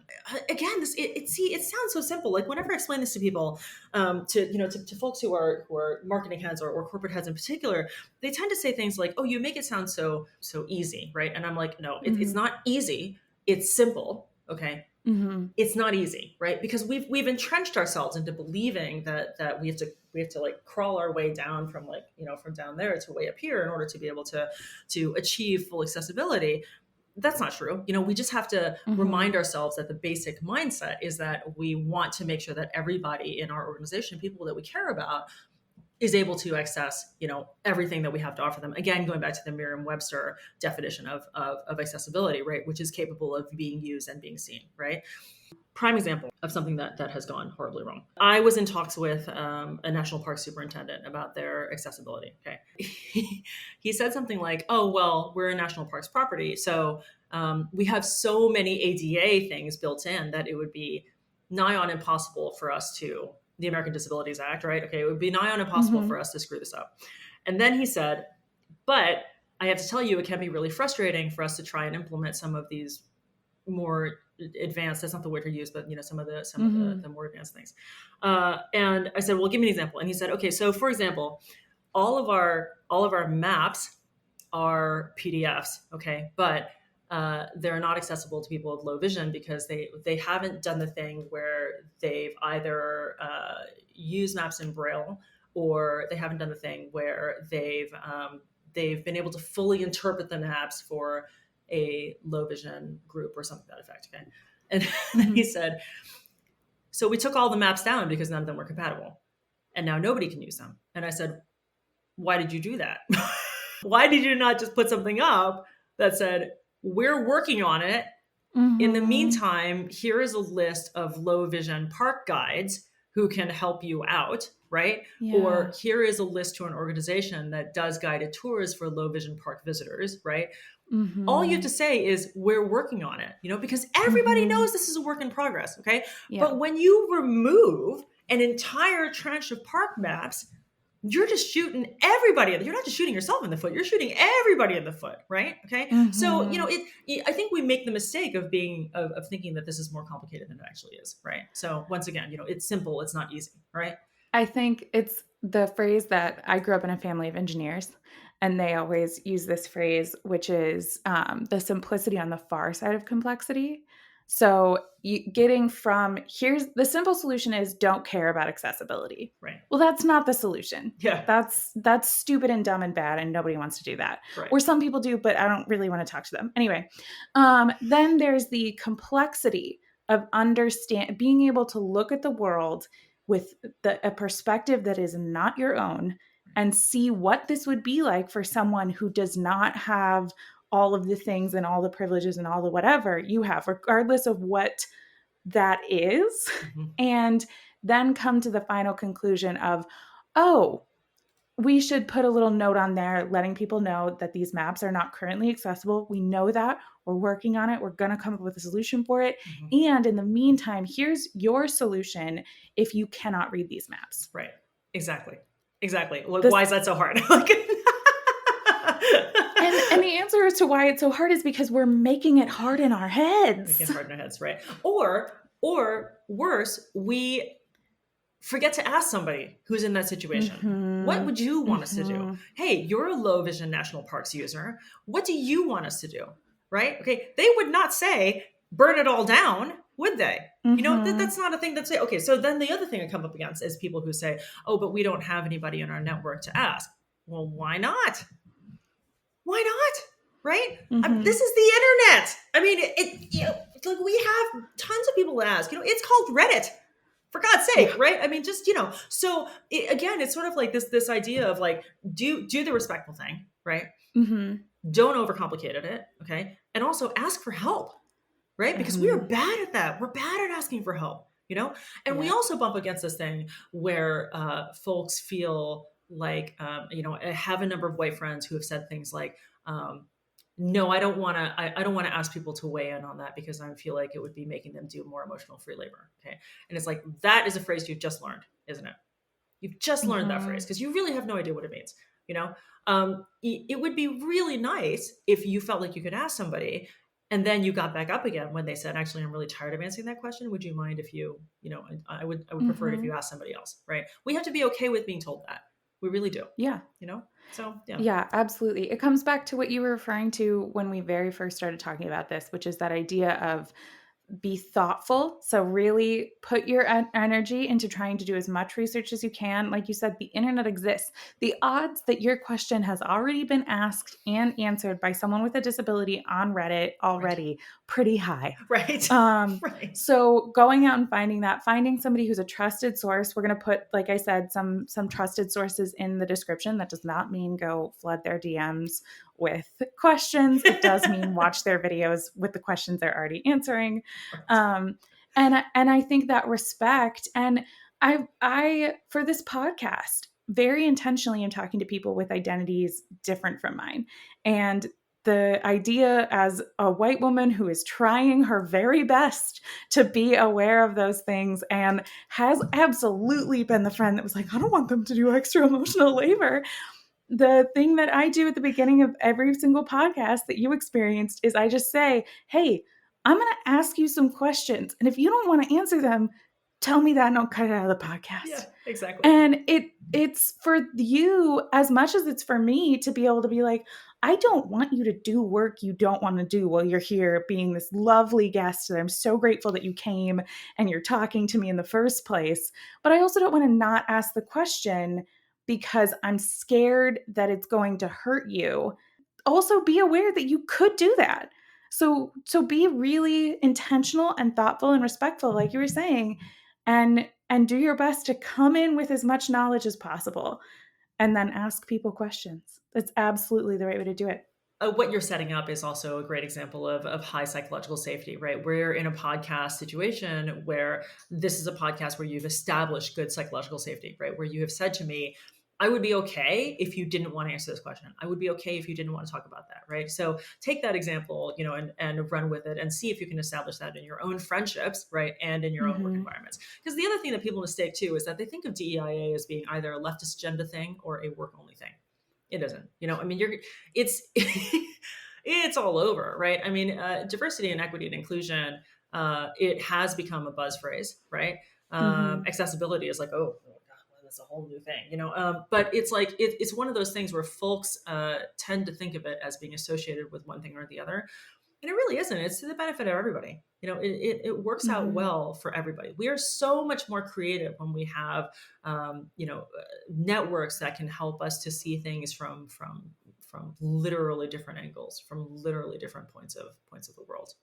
Again, it sounds so simple. Like whenever I explain this to people, to folks who are marketing heads or corporate heads in particular, they tend to say things like, "Oh, you make it sound so easy," right? And I'm like, "No, it's Mm-hmm. not easy. It's simple." Okay, Mm-hmm. it's not easy, right? Because we've entrenched ourselves into believing that we have to like crawl our way down from from down there to way up here in order to be able to achieve full accessibility. That's not true. We just have to Mm-hmm. remind ourselves that the basic mindset is that we want to make sure that everybody in our organization, people that we care about, is able to access everything that we have to offer them. Again, going back to the Merriam-Webster definition of accessibility, right, which is capable of being used and being seen, right? Prime example of something that has gone horribly wrong. I was in talks with a national park superintendent about their accessibility. Okay, he said something like, "Oh, well, we're a national parks property, so we have so many ADA things built in that it would be nigh on impossible for us to the American Disabilities Act, right? Okay, it would be nigh on impossible Mm-hmm. for us to screw this up." And then he said, "But I have to tell you, it can be really frustrating for us to try and implement some of these more advanced, that's not the word to use, but some of the Mm-hmm. more advanced things." And I said, "Well, give me an example." And he said, "Okay, so for example, all of our maps are PDFs, okay, but they're not accessible to people with low vision because they haven't done the thing where they've either used maps in Braille, or they haven't done the thing where they've been able to fully interpret the maps for a low vision group or something to that effect." Okay, and then he Mm-hmm. said, "So we took all the maps down because none of them were compatible, and now nobody can use them." And I said, "Why did you do that? Why did you not just put something up that said, we're working on it. In the Mm-hmm. meantime, here is a list of low vision park guides who can help you out, right? Yeah. Or here is a list to an organization that does guided tours for low vision park visitors, right? All you have Mm-hmm. to say is we're working on it, because everybody Mm-hmm. knows this is a work in progress, okay? Yeah. But when you remove an entire tranche of park maps, you're just shooting everybody. You're not just shooting yourself in the foot. You're shooting everybody in the foot, right? Okay. So Mm-hmm. I think we make the mistake of thinking that this is more complicated than it actually is, right? So once again, it's simple. It's not easy, right? I think it's the phrase that I grew up in a family of engineers, and they always use this phrase, which is the simplicity on the far side of complexity. So, getting from here's the simple solution is don't care about accessibility. Right. Well, that's not the solution. Yeah. That's stupid and dumb and bad, and nobody wants to do that. Right. Or some people do, but I don't really want to talk to them. Anyway, then there's the complexity of being able to look at the world with a perspective that is not your own and see what this would be like for someone who does not have all of the things and all the privileges and all the whatever you have, regardless of what that is. Mm-hmm. And then come to the final conclusion of, oh, we should put a little note on there letting people know that these maps are not currently accessible. We know that. We're working on it. We're going to come up with a solution for it. Mm-hmm. And in the meantime, here's your solution if you cannot read these maps. Right. Exactly. Exactly. Like, This why is that so hard? and the answer as to why it's so hard is because we're making it hard in our Making heads. hard in our heads, right? Or worse, we forget to ask somebody who's in that situation. What Mm-hmm. would you want us to do? Mm-hmm. Hey, you're a low vision national parks user. What do you want us to do? Right? Okay. They would not say, burn it all down, would they? Mm-hmm. That's not a thing that say, okay, so then the other thing I come up against is people who say, oh, but we don't have anybody in our network to ask. Well, why not? Why not? Right? Mm-hmm. This is the internet. I mean, like we have tons of people to ask. It's called Reddit, for God's sake, Yeah. right? I mean, just So again, it's sort of like this idea of like do the respectful thing, right? Mm-hmm. Don't overcomplicate it, okay? And also ask for help, right? Because we are Mm-hmm. bad at that. We're bad at asking for help, And we Yeah. also bump against this thing where folks feel like, I have a number of white friends who have said things like, "No, I don't want to. I don't want to ask people to weigh in on that because I feel like it would be making them do more emotional free labor." Okay, and it's like that is a phrase you've just learned, isn't it? You've just learned that Mm-hmm. phrase because you really have no idea what it means. It would be really nice if you felt like you could ask somebody and then you got back up again when they said, actually, I'm really tired of answering that question. Would you mind if I would prefer it if Mm-hmm. you asked somebody else, right? We have to be okay with being told that. We really do, Yeah. you know? So, yeah. Yeah, absolutely. It comes back to what you were referring to when we very first started talking about this, which is that idea of be thoughtful. So, really put your energy into trying to do as much research as you can. Like you said, the internet exists. The odds that your question has already been asked and answered by someone with a disability on Reddit Right. already pretty high. Right. Um, Right. so going out and finding somebody who's a trusted source. We're going to put, like I said, some trusted sources in the description. That does not mean go flood their DMs with questions. It does mean watch their videos with the questions they're already answering. Right. Um, and I think that respect, and I for this podcast very intentionally am talking to people with identities different from mine, and the idea as a white woman who is trying her very best to be aware of those things and has absolutely been the friend that was like, I don't want them to do extra emotional labor. The thing that I do at the beginning of every single podcast that you experienced is I just say, hey, I'm going to ask you some questions. And if you don't want to answer them, tell me that and I'll cut it out of the Yeah, podcast. exactly. And it's for you as much as it's for me to be able to be like, I don't want you to do work you don't want to do while you're here being this lovely guest that I'm so grateful that you came and you're talking to me in the first place. But I also don't want to not ask the question because I'm scared that it's going to hurt you. Also be aware that you could do that. So be really intentional and thoughtful and respectful like you were saying, and do your best to come in with as much knowledge as possible and then ask people questions. That's absolutely the right way to do it. what you're setting up is also a great example of high psychological safety, right? We're in a podcast situation where this is a podcast where you've established good psychological safety, right? Where you have said to me, I would be okay if you didn't want to answer this question. I would be okay if you didn't want to talk about that, right? So take that example, and run with it and see if you can establish that in your own friendships, right? And in your own work Mm-hmm. environments. Because the other thing that people mistake too is that they think of DEIA as being either a leftist agenda thing or a work only thing. It isn't. I mean, it's it's all over, right? I mean, diversity and equity and inclusion, it has become a buzz phrase, right? Mm-hmm. Accessibility is like, oh, God, well, that's a whole new thing, but it's like it's one of those things where folks tend to think of it as being associated with one thing or the other, and it really isn't. It's to the benefit of everybody. It works out Mm-hmm. well for everybody. We are so much more creative when we have networks that can help us to see things from literally different angles, from literally different points of the world.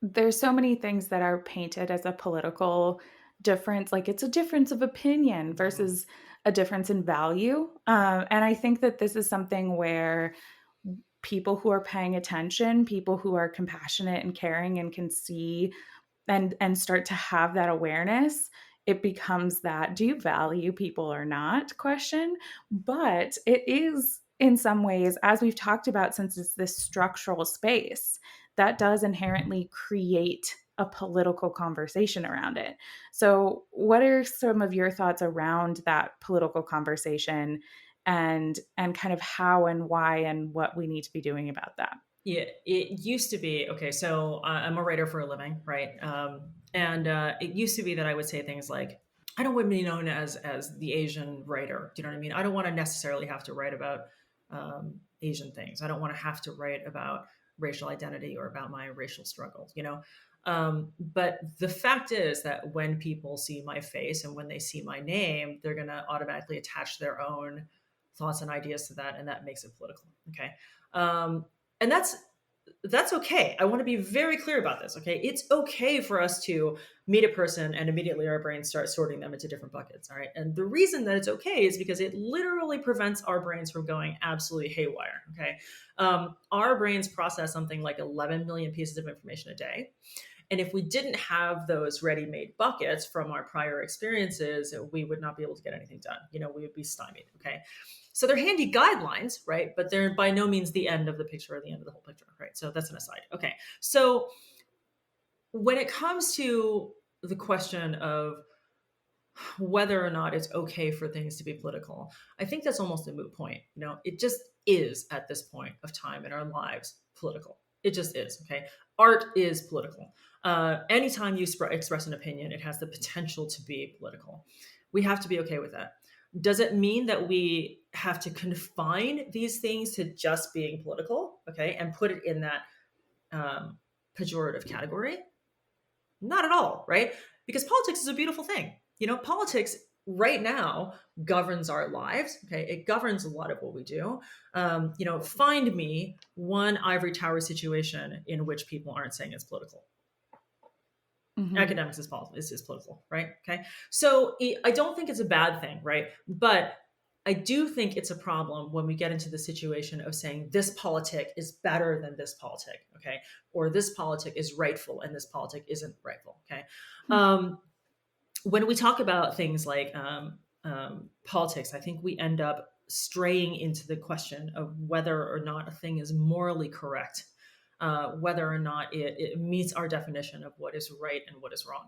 There's so many things that are painted as a political difference, like it's a difference of opinion Mhm. versus a difference in value. And I think that this is something where people who are paying attention, people who are compassionate and caring and can see and start to have that awareness, it becomes that do you value people or not question. But it is in some ways, as we've talked about, since it's this structural space that does inherently create a political conversation around it. So what are some of your thoughts around that political conversation, and kind of how and why and what we need to be doing about that? Yeah, it used to be okay. So I'm a writer for a living, right? And it used to be that I would say things like, "I don't want to be known as the Asian writer." Do you know what I mean? I don't want to necessarily have to write about Asian things. I don't want to have to write about racial identity or about my racial struggles. But the fact is that when people see my face and when they see my name, they're going to automatically attach their own thoughts and ideas to that, and that makes it political. Okay. And that's okay. I want to be very clear about this. Okay. It's okay for us to meet a person and immediately our brains start sorting them into different buckets. All right. And the reason that it's okay is because it literally prevents our brains from going absolutely haywire. Okay. Our brains process something like 11 million pieces of information a day. And if we didn't have those ready made buckets from our prior experiences, we would not be able to get anything done. We would be stymied. Okay. So they're handy guidelines, right? But they're by no means the end of the picture or the end of the whole picture, right? So that's an aside. Okay. So when it comes to the question of whether or not it's okay for things to be political, I think that's almost a moot point. It just is at this point of time in our lives political. It just is. Okay. Art is political. Anytime you express an opinion, it has the potential to be political. We have to be okay with that. Does it mean that we have to confine these things to just being political? Okay. And put it in that pejorative category? Not at all, right? Because politics is a beautiful thing. Politics right now governs our lives. Okay, it governs a lot of what we do. Find me one ivory tower situation in which people aren't saying it's political. Mm-hmm. Academics is political, right? Okay, so I don't think it's a bad thing, right? But I do think it's a problem when we get into the situation of saying this politic is better than this politic, okay, or this politic is rightful and this politic isn't rightful, okay. Um, when we talk about things like politics, I think we end up straying into the question of whether or not a thing is morally correct, whether or not it meets our definition of what is right and what is wrong.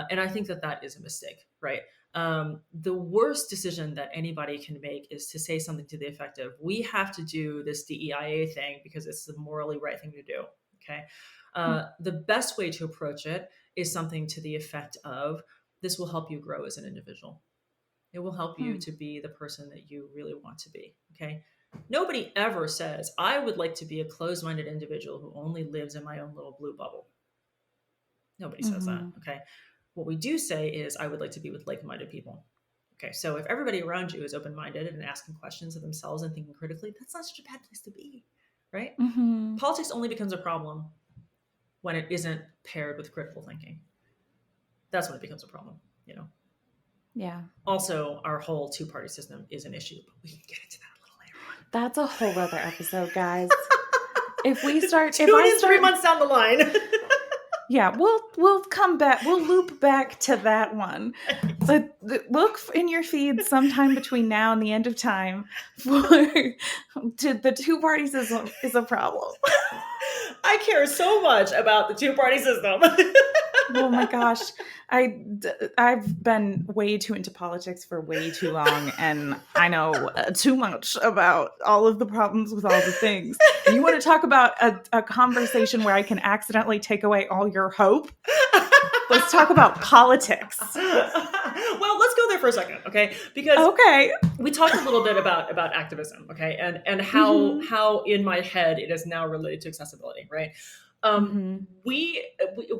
And I think that is a mistake, right? The worst decision that anybody can make is to say something to the effect of, we have to do this DEIA thing because it's the morally right thing to do. Okay. The best way to approach it is something to the effect of, this will help you grow as an individual. It will help you Hmm. to be the person that you really want to be. Okay. Nobody ever says, I would like to be a closed minded individual who only lives in my own little blue bubble. Nobody says that. Mm-hmm. Okay. What we do say is, I would like to be with like minded people. Okay. So if everybody around you is open minded and asking questions of themselves and thinking critically, that's not such a bad place to be. Right. Mm-hmm. Politics only becomes a problem when it isn't paired with critical thinking. That's when it becomes a problem. Yeah. Also, our whole two-party system is an issue, but we can get into that a little later on. That's a whole other episode, guys. if we start, if Tune I in three start, months down the line. yeah, we'll come back. We'll loop back to that one. Look in your feed sometime between now and the end of time for the two party system is a problem. I care so much about the two-party system. Oh my gosh. I've been way too into politics for way too long, and I know too much about all of the problems with all the things. And you want to talk about a conversation where I can accidentally take away all your hope? Let's talk about politics. Well, let's go there for a second, okay? Because Okay. we talked a little bit about activism, okay, and how in my head it is now related to accessibility, right? Um, Mm-hmm. we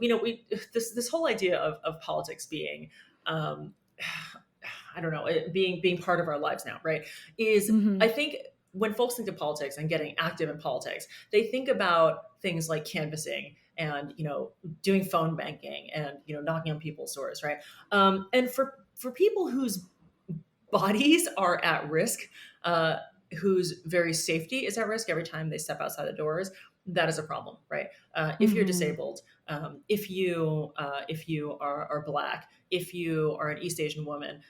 you know we this whole idea of politics being I don't know, being part of our lives now, right? Is Mm-hmm. I think when folks think of politics and getting active in politics, they think about things like canvassing and doing phone banking and knocking on people's doors, right? And for people whose bodies are at risk, uh, whose very safety is at risk every time they step outside the doors, that is a problem, right? If you're Mm-hmm. disabled, if you are black, if you are an East Asian woman,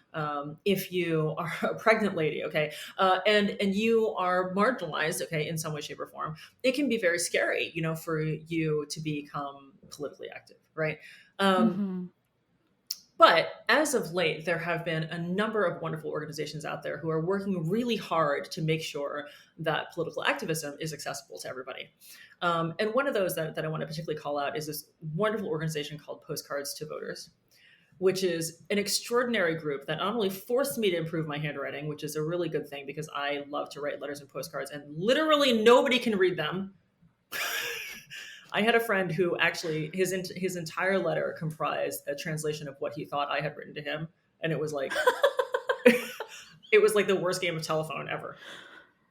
if you are a pregnant lady, okay, and you are marginalized, okay, in some way, shape, or form, it can be very scary, for you to become politically active, right? Um, Mm-hmm. but as of late, there have been a number of wonderful organizations out there who are working really hard to make sure that political activism is accessible to everybody. And one of those that I want to particularly call out is this wonderful organization called Postcards to Voters, which is an extraordinary group that not only forced me to improve my handwriting, which is a really good thing because I love to write letters and postcards, and literally nobody can read them. I had a friend who actually his entire letter comprised a translation of what he thought I had written to him, and it was like it was like the worst game of telephone ever.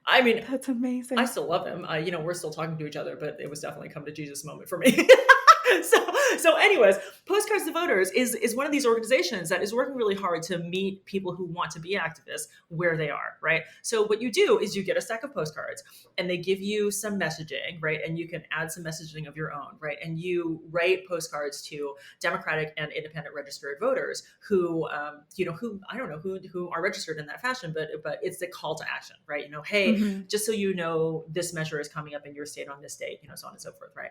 I mean, That's I amazing. still love him. We're still talking to each other, but it was definitely come to Jesus moment for me. Anyways, Postcards to Voters is one of these organizations that is working really hard to meet people who want to be activists where they are, right? So what you do is you get a stack of postcards and they give you some messaging, right? And you can add some messaging of your own, right? And you write postcards to Democratic and independent registered voters who, who I don't know who are registered in that fashion, but it's the call to action, right? Hey, Mm-hmm. just so you know, this measure is coming up in your state on this date, so on and so forth, right?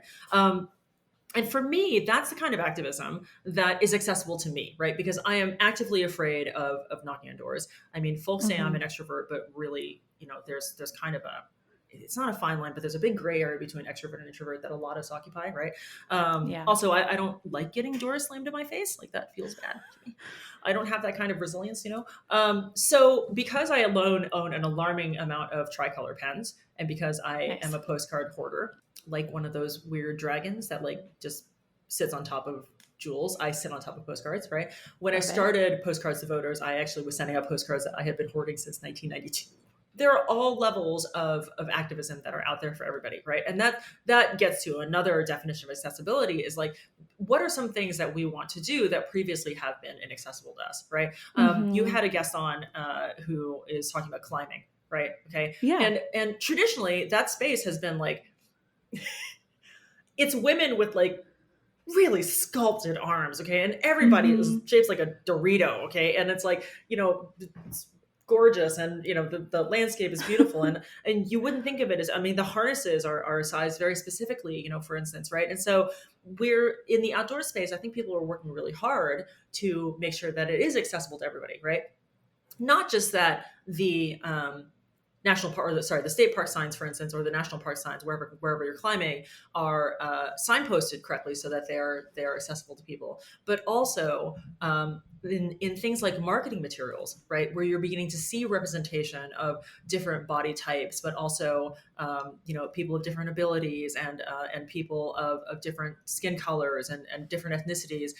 And for me, that's the kind of activism that is accessible to me, right? Because I am actively afraid of knocking on doors. I mean, folks say I'm Mm-hmm. an extrovert, but really, there's kind of it's not a fine line, but there's a big gray area between extrovert and introvert that a lot of us occupy, right? Yeah. Also, I don't like getting doors slammed in my face. Like that feels bad to me. I don't have that kind of resilience. So because I alone own an alarming amount of tricolor pens, and because I am Nice. a postcard hoarder, like one of those weird dragons that like just sits on top of jewels, I sit on top of postcards, right? When I Love it. started Postcards to Voters, I actually was sending out postcards that I had been hoarding since 1992. There are all levels of activism that are out there for everybody, right? And that gets to another definition of accessibility is like, what are some things that we want to do that previously have been inaccessible to us, right? You Mm-hmm. had a guest on who is talking about climbing, right? Okay, Yeah. and traditionally that space has been like it's women with like really sculpted arms, okay, and everybody is Mm-hmm. shaped like a Dorito, okay, and it's like it's gorgeous, and the landscape is beautiful, and you wouldn't think of it as, I mean, the harnesses are sized very specifically, for instance, right? And so we're in the outdoor space. I think people are working really hard to make sure that it is accessible to everybody, right? Not just that the state park signs, for instance, or the national park signs, wherever you're climbing, are signposted correctly so that they are accessible to people, but also in things like marketing materials, right, where you're beginning to see representation of different body types, but also people of different abilities and people of different skin colors and different ethnicities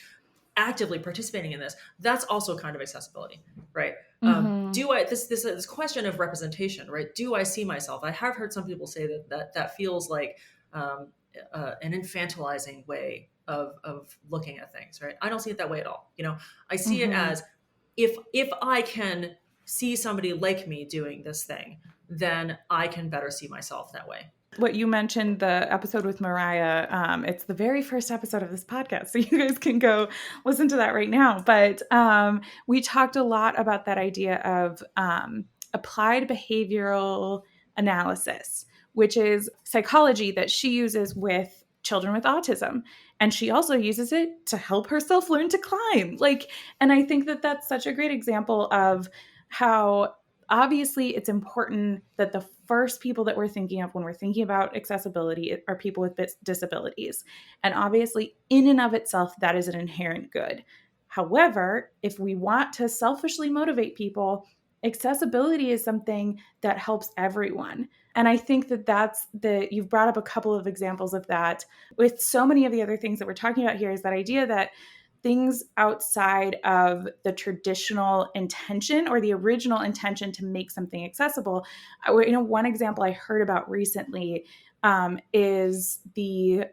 actively participating in this. That's also kind of accessibility, right? Mm-hmm. Do I this question of representation, right? Do I see myself? I have heard some people say that feels like um, an infantilizing way of looking at things, right? I don't see it that way at all. I see it Mm-hmm. as, if I can see somebody like me doing this thing, then I can better see myself that way. what you mentioned, the episode with Mariah, it's the very first episode of this podcast. So you guys can go listen to that right now. But we talked a lot about that idea of applied behavioral analysis, which is psychology that she uses with children with autism. And she also uses it to help herself learn to climb. Like, and I think that that's such a great example of how obviously it's important that the first people that we're thinking of when we're thinking about accessibility are people with disabilities. And obviously, in and of itself, that is an inherent good. However, if we want to selfishly motivate people, accessibility is something that helps everyone. And I think that you've brought up a couple of examples of that. With so many of the other things that we're talking about here is that idea that things outside of the traditional intention or the original intention to make something accessible. One example I heard about recently is the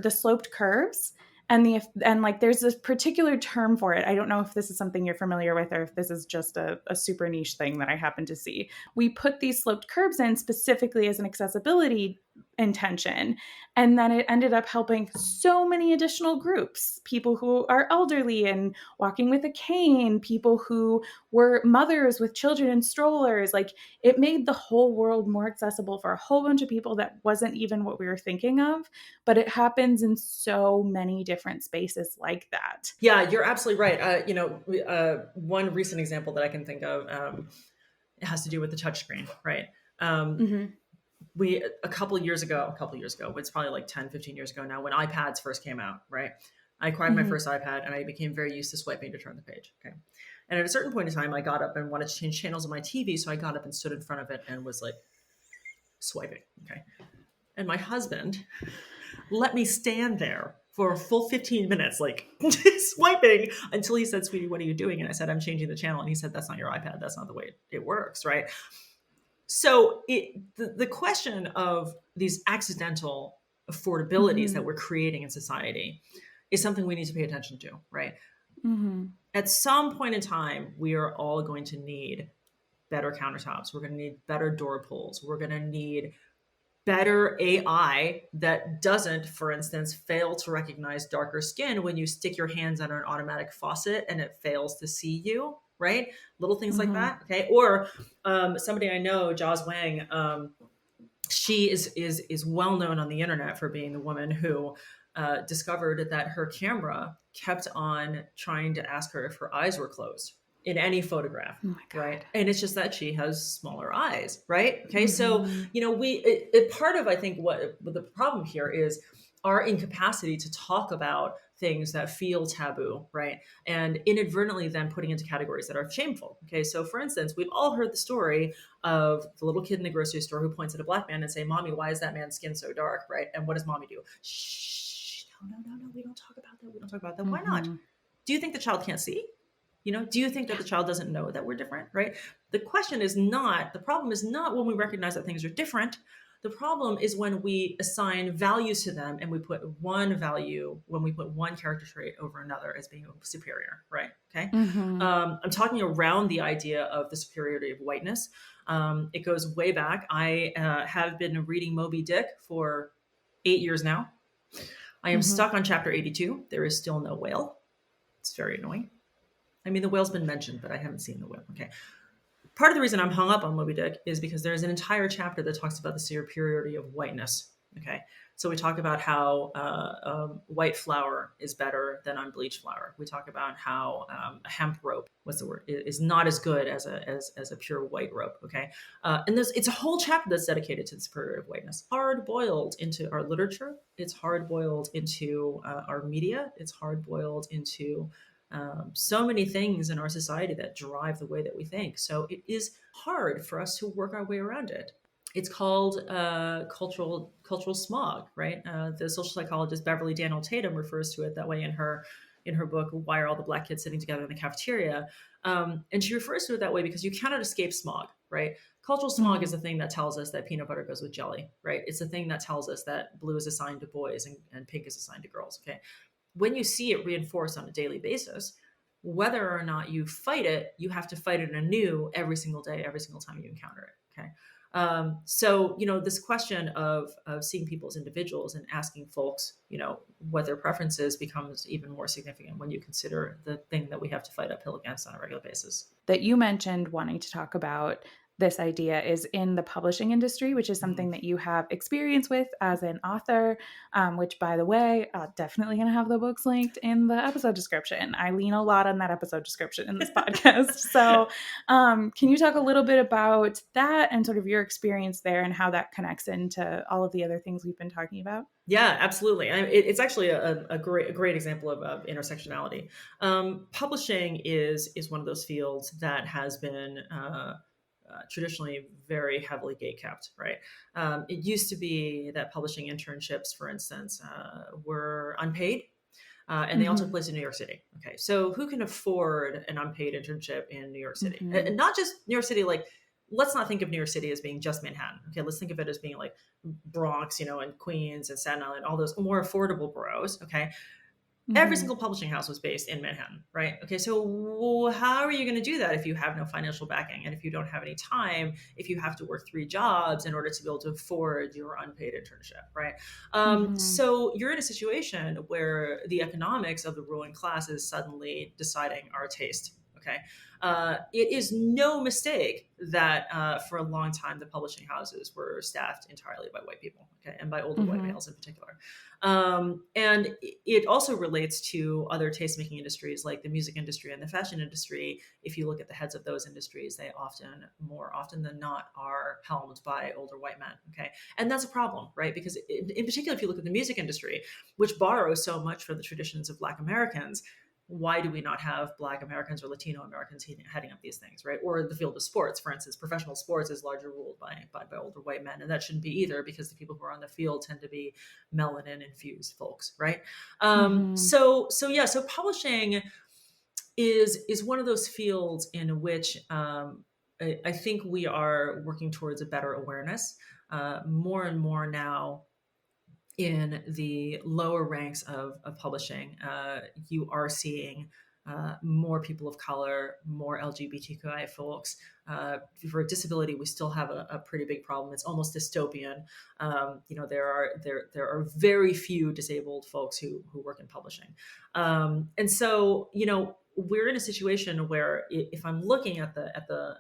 sloped curves. And like there's this particular term for it. I don't know if this is something you're familiar with or if this is just a super niche thing that I happen to see. We put these sloped curves in specifically as an accessibility intention. And then it ended up helping so many additional groups, people who are elderly and walking with a cane, people who were mothers with children in strollers. Like it made the whole world more accessible for a whole bunch of people that wasn't even what we were thinking of. But it happens in so many different spaces like that. Yeah, you're absolutely right. One recent example that I can think of, it has to do with the touchscreen, right? Mm-hmm. A couple of years ago, it's probably like 10, 15 years ago now, when iPads first came out, right? I acquired my Mm-hmm. first iPad and I became very used to swiping to turn the page. Okay. And at a certain point in time, I got up and wanted to change channels on my TV. So I got up and stood in front of it and was like swiping. Okay. And my husband let me stand there for a full 15 minutes, like swiping until he said, "Sweetie, what are you doing?" And I said, "I'm changing the channel." And he said, "That's not your iPad. That's not the way it works." Right. So the question of these accidental affordabilities Mm-hmm. that we're creating in society is something we need to pay attention to, right? Mm-hmm. At some point in time, we are all going to need better countertops. We're going to need better door pulls. We're going to need better AI that doesn't, for instance, fail to recognize darker skin when you stick your hands under an automatic faucet and it fails to see you, right? Little things like Mm-hmm. that. Okay. Or somebody I know, Jaws Wang, she is well known on the internet for being the woman who discovered that her camera kept on trying to ask her if her eyes were closed in any photograph, Oh my right? God. And it's just that she has smaller eyes, right? Okay, so Mm-hmm. part of, I think, what the problem here is our incapacity to talk about things that feel taboo, right? And inadvertently then putting into categories that are shameful. Okay, so for instance, we've all heard the story of the little kid in the grocery store who points at a black man and say, "Mommy, why is that man's skin so dark?" Right? And what does mommy do? Shh, no, we don't talk about that. We don't talk about that. Why not? Mm-hmm. Do you think the child can't see? Do you think that the child doesn't know that we're different? Right? The problem is not when we recognize that things are different. The problem is when we assign values to them and we put when we put one character trait over another as being superior, right? Okay. Mm-hmm. I'm talking around the idea of the superiority of whiteness. It goes way back. I have been reading Moby Dick for 8 years now. I am Mm-hmm. stuck on chapter 82. There is still no whale. It's very annoying. I mean, the whale's been mentioned, but I haven't seen the whale. Okay. Part of the reason I'm hung up on Moby Dick is because there's an entire chapter that talks about the superiority of whiteness. Okay. So we talk about how white flour is better than unbleached flour. We talk about how a hemp rope, what's the word, is not as good as a pure white rope. Okay. And it's a whole chapter that's dedicated to the superiority of whiteness. Hard boiled into our literature. It's hard boiled into our media. It's hard boiled into so many things in our society that drive the way that we think. So it is hard for us to work our way around it. It's called cultural smog, right? The social psychologist Beverly Daniel Tatum refers to it that way in her book "Why Are All the Black Kids Sitting Together in the Cafeteria?" And she refers to it that way because you cannot escape smog, right? Cultural smog Mm-hmm. is the thing that tells us that peanut butter goes with jelly, right? It's the thing that tells us that blue is assigned to boys and pink is assigned to girls. Okay, when you see it reinforced on a daily basis, whether or not you fight it, you have to fight it anew every single day, every single time you encounter it. Okay. So, this question of seeing people as individuals and asking folks, what their preferences becomes even more significant when you consider the thing that we have to fight uphill against on a regular basis. That you mentioned wanting to talk about this idea is in the publishing industry, which is Mhm. something that you have experience with as an author, which, by the way, definitely going to have the books linked in the episode description. I lean a lot on that episode description in this podcast. So, can you talk a little bit about that and sort of your experience there and how that connects into all of the other things we've been talking about? Yeah, absolutely. It's actually a great example of intersectionality. Publishing is one of those fields that has been traditionally very heavily gatekept, right? It used to be that publishing internships, for instance, were unpaid. And they all took Mm-hmm. place in New York City. Okay, so who can afford an unpaid internship in New York City? Mm-hmm. And not just New York City, like, let's not think of New York City as being just Manhattan. Okay, let's think of it as being like Bronx, and Queens and Staten Island, all those more affordable boroughs. Okay, every Mm-hmm. single publishing house was based in Manhattan, right? Okay, so how are you going to do that if you have no financial backing and if you don't have any time, if you have to work three jobs in order to be able to afford your unpaid internship, right? Mm-hmm. So you're in a situation where the economics of the ruling class is suddenly deciding our taste. Okay. It is no mistake that for a long time the publishing houses were staffed entirely by white people, okay, and by older white Mm-hmm. males in particular. And it also relates to other taste-making industries like the music industry and the fashion industry. If you look at the heads of those industries, they often, more often than not, are helmed by older white men. Okay, and that's a problem, right? Because in particular, if you look at the music industry, which borrows so much from the traditions of Black Americans, why do we not have Black Americans or Latino Americans heading up these things, right? Or the field of sports, for instance, professional sports is largely ruled by older white men, and that shouldn't be either because the people who are on the field tend to be melanin infused folks, right? Mm-hmm. So publishing is one of those fields in which I think we are working towards a better awareness. More and more now, in the lower ranks of publishing, you are seeing more people of color, more LGBTQI folks. For disability, we still have a pretty big problem. It's almost dystopian. There are very few disabled folks who work in publishing, and so we're in a situation where if I'm looking at the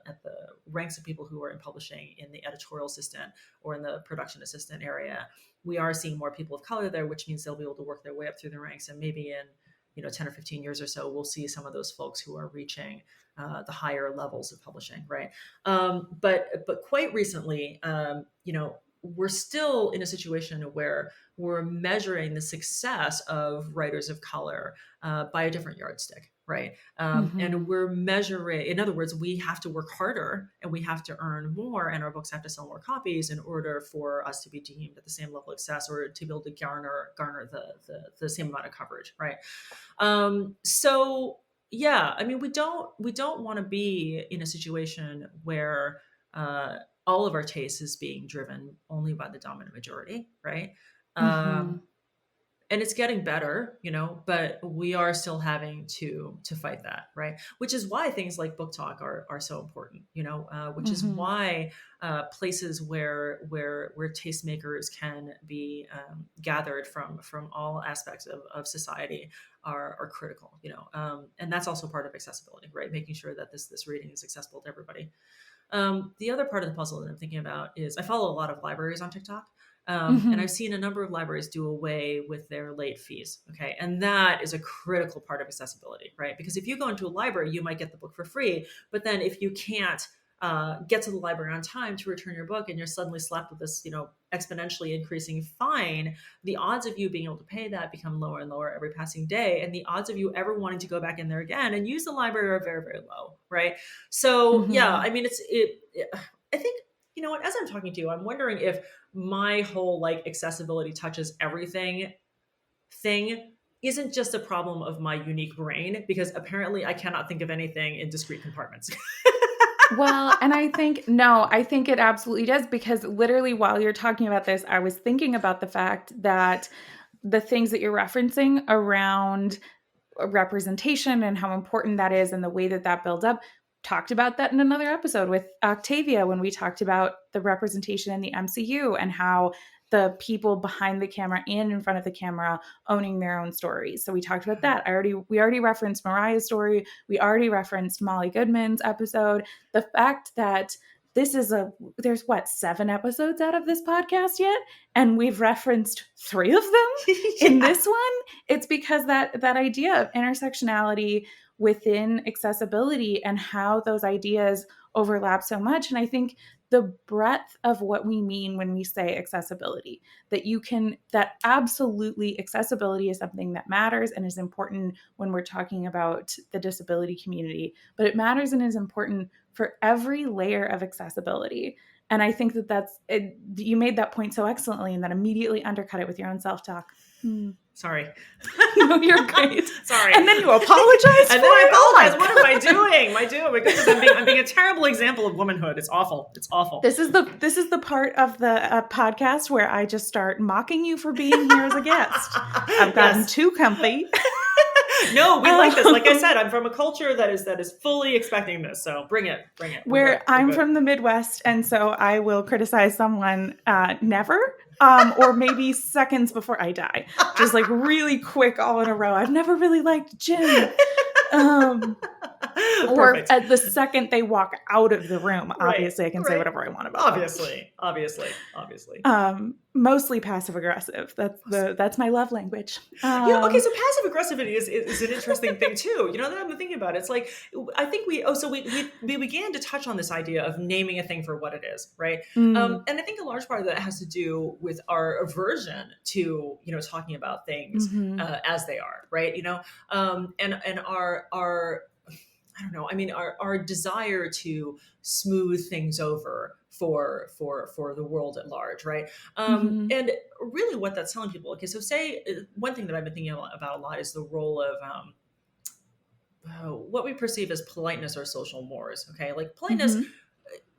ranks of people who are in publishing in the editorial assistant or in the production assistant area, we are seeing more people of color there, which means they'll be able to work their way up through the ranks. And maybe in 10 or 15 years or so, we'll see some of those folks who are reaching the higher levels of publishing, right? But quite recently, we're still in a situation where we're measuring the success of writers of color by a different yardstick, right? And Mm-hmm. we're measuring, in other words, we have to work harder and we have to earn more, and our books have to sell more copies in order for us to be deemed at the same level of success or to be able to garner the same amount of coverage, right? So yeah, I mean, we don't want to be in a situation where all of our taste is being driven only by the dominant majority, right? Mm-hmm. Um, and it's getting better, but we are still having to fight that, right? Which is why things like book talk are so important, which is Mm-hmm. why places where tastemakers can be gathered from all aspects of society are critical, and that's also part of accessibility, right? Making sure that this reading is accessible to everybody. The other part of the puzzle that I'm thinking about is I follow a lot of libraries on TikTok. And Mm-hmm. I've seen a number of libraries do away with their late fees. Okay. And that is a critical part of accessibility, right? Because if you go into a library, you might get the book for free. But then if you can't get to the library on time to return your book and you're suddenly slapped with this, exponentially increasing fine, the odds of you being able to pay that become lower and lower every passing day. And the odds of you ever wanting to go back in there again and use the library are very, very low, right? So yeah, Mm-hmm. I mean, I think, what, as I'm talking to you, I'm wondering if my whole like accessibility touches everything thing isn't just a problem of my unique brain, because apparently I cannot think of anything in discrete compartments. Well, and I think, no, I think it absolutely does because literally while you're talking about this, I was thinking about the fact that the things that you're referencing around representation and how important that is and the way that that builds up, talked about that in another episode with Octavia when we talked about the representation in the MCU and how the people behind the camera and in front of the camera owning their own stories. So we talked about that. We already referenced Mariah's story. We already referenced Molly Goodman's episode. The fact that there's 7 episodes out of this podcast yet, and we've referenced 3 of them in this one. It's because that idea of intersectionality within accessibility and how those ideas overlap so much. And I think the breadth of what we mean when we say accessibility, that absolutely accessibility is something that matters and is important when we're talking about the disability community, but it matters and is important for every layer of accessibility. And I think that's it. You made that point so excellently, and that immediately undercut it with your own self-talk. Sorry. No, you're great. Sorry. And then you apologize. And then I apologize. What am I doing? My goodness, I'm being a terrible example of womanhood. It's awful. It's awful. This is the part of the podcast where I just start mocking you for being here as a guest. I've gotten too comfy. No, we like this. Like I said, I'm from a culture that is fully expecting this. So bring it. Where I'm from the Midwest, and so I will criticize someone never, or maybe seconds before I die. Just like really quick all in a row. I've never really liked Jim. Or at the second they walk out of the room, obviously I can say whatever I want about them. Obviously. Mostly passive aggressive. That's my love language. Yeah. Okay. So passive aggressivity is an interesting thing too. You know, that I've been thinking about. It's like, I think we began to touch on this idea of naming a thing for what it is, right? And I think a large part of that has to do with our aversion to, talking about things as they are, right? And our I don't know. I mean, our desire to smooth things over for the world at large, right? And really, what that's telling people. Okay, so say one thing that I've been thinking about a lot is the role of what we perceive as politeness or social mores. Okay, like politeness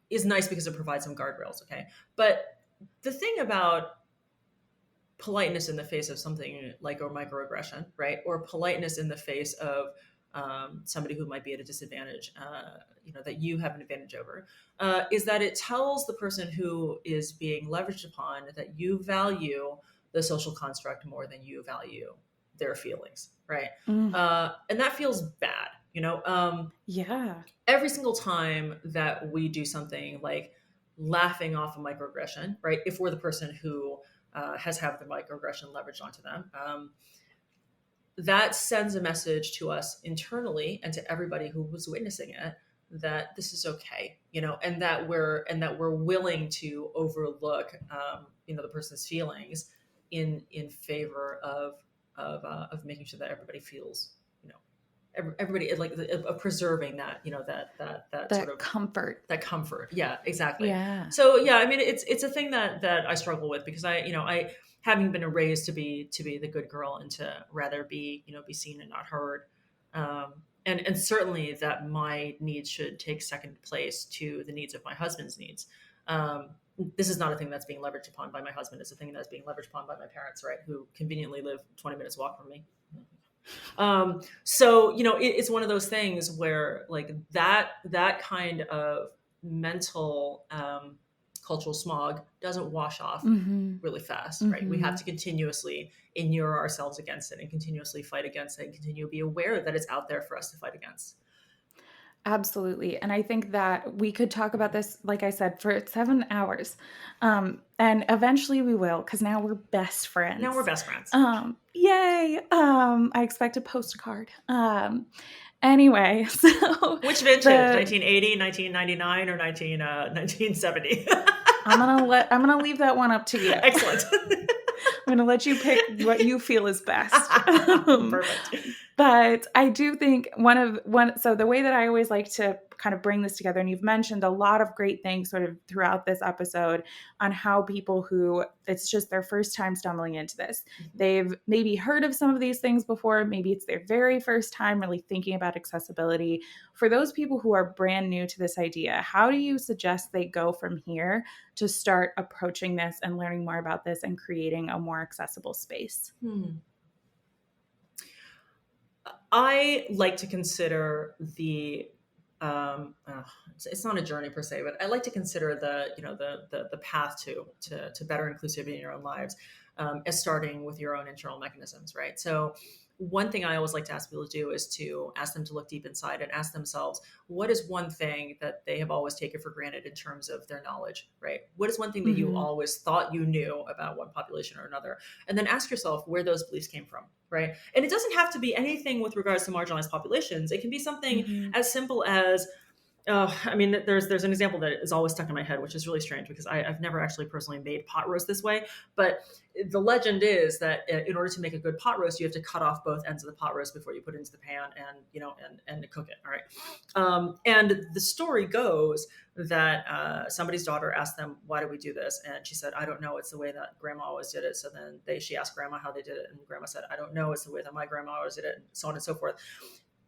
is nice because it provides some guardrails. Okay, but the thing about politeness in the face of something like a microaggression, right, or politeness in the face of somebody who might be at a disadvantage, that you have an advantage over, is that it tells the person who is being leveraged upon that you value the social construct more than you value their feelings, right? And that feels bad, Yeah. Every single time that we do something like laughing off a microaggression, right? If we're the person who has had the microaggression leveraged onto them, that sends a message to us internally and to everybody who was witnessing it that this is okay, and that we're willing to overlook, the person's feelings in favor of making sure that everybody feels, everybody of preserving that, that sort of comfort. That comfort. Yeah, exactly. Yeah. So yeah, I mean, it's a thing that I struggle with because I having been raised to be the good girl and to rather be seen and not heard, and certainly that my needs should take second place to the needs of my husband's needs. This is not a thing that's being leveraged upon by my husband. It's a thing that's being leveraged upon by my parents, right, who conveniently live 20 minutes walk from me. So it's one of those things where like that kind of mental cultural smog doesn't wash off really fast, right? We have to continuously inure ourselves against it and continuously fight against it and continue to be aware that it's out there for us to fight against. Absolutely. And I think that we could talk about this, like I said, for 7 hours. And eventually we will, because now we're best friends. Yay. I expect to post a card. Anyway, so which vintage? 1980, 1999, or 1970? I'm gonna leave that one up to you. Excellent. I'm gonna let you pick what you feel is best. Perfect. But I do think so the way that I always like to kind of bring this together, and you've mentioned a lot of great things sort of throughout this episode on how people who it's just their first time stumbling into this, they've maybe heard of some of these things before, maybe it's their very first time really thinking about accessibility. For those people who are brand new to this idea, how do you suggest they go from here to start approaching this and learning more about this and creating a more accessible space? I like to consider the it's not a journey per se, but I like to consider the path to better inclusivity in your own lives as starting with your own internal mechanisms, right? So one thing I always like to ask people to do is to ask them to look deep inside and ask themselves, what is one thing that they have always taken for granted in terms of their knowledge, right? What is one thing that you Mm-hmm. always thought you knew about one population or another? And then ask yourself where those beliefs came from, right? And it doesn't have to be anything with regards to marginalized populations. It can be something Mm-hmm. as simple as, I mean, there's an example that is always stuck in my head, which is really strange because I've never actually personally made pot roast this way. But the legend is that in order to make a good pot roast, you have to cut off both ends of the pot roast before you put it into the pan and and cook it. All right. And the story goes that somebody's daughter asked them, "Why do we do this?" And she said, "I don't know. It's the way that Grandma always did it." So then she asked Grandma how they did it, and Grandma said, "I don't know. It's the way that my grandma always did it," and so on and so forth.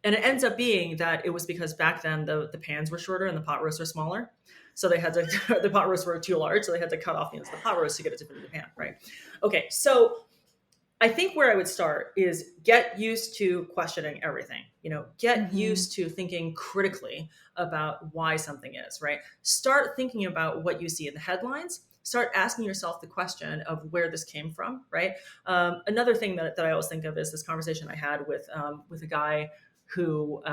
And it ends up being that it was because back then the pans were shorter and the pot roasts were smaller. So they had to, the pot roasts were too large. So they had to cut off the ends of the pot roast to get it to fit in the pan, right? Okay. So I think where I would start is get used to questioning everything, get Mm-hmm. used to thinking critically about why something is, right? Start thinking about what you see in the headlines. Start asking yourself the question of where this came from, right? Another thing that I always think of is this conversation I had with a guy who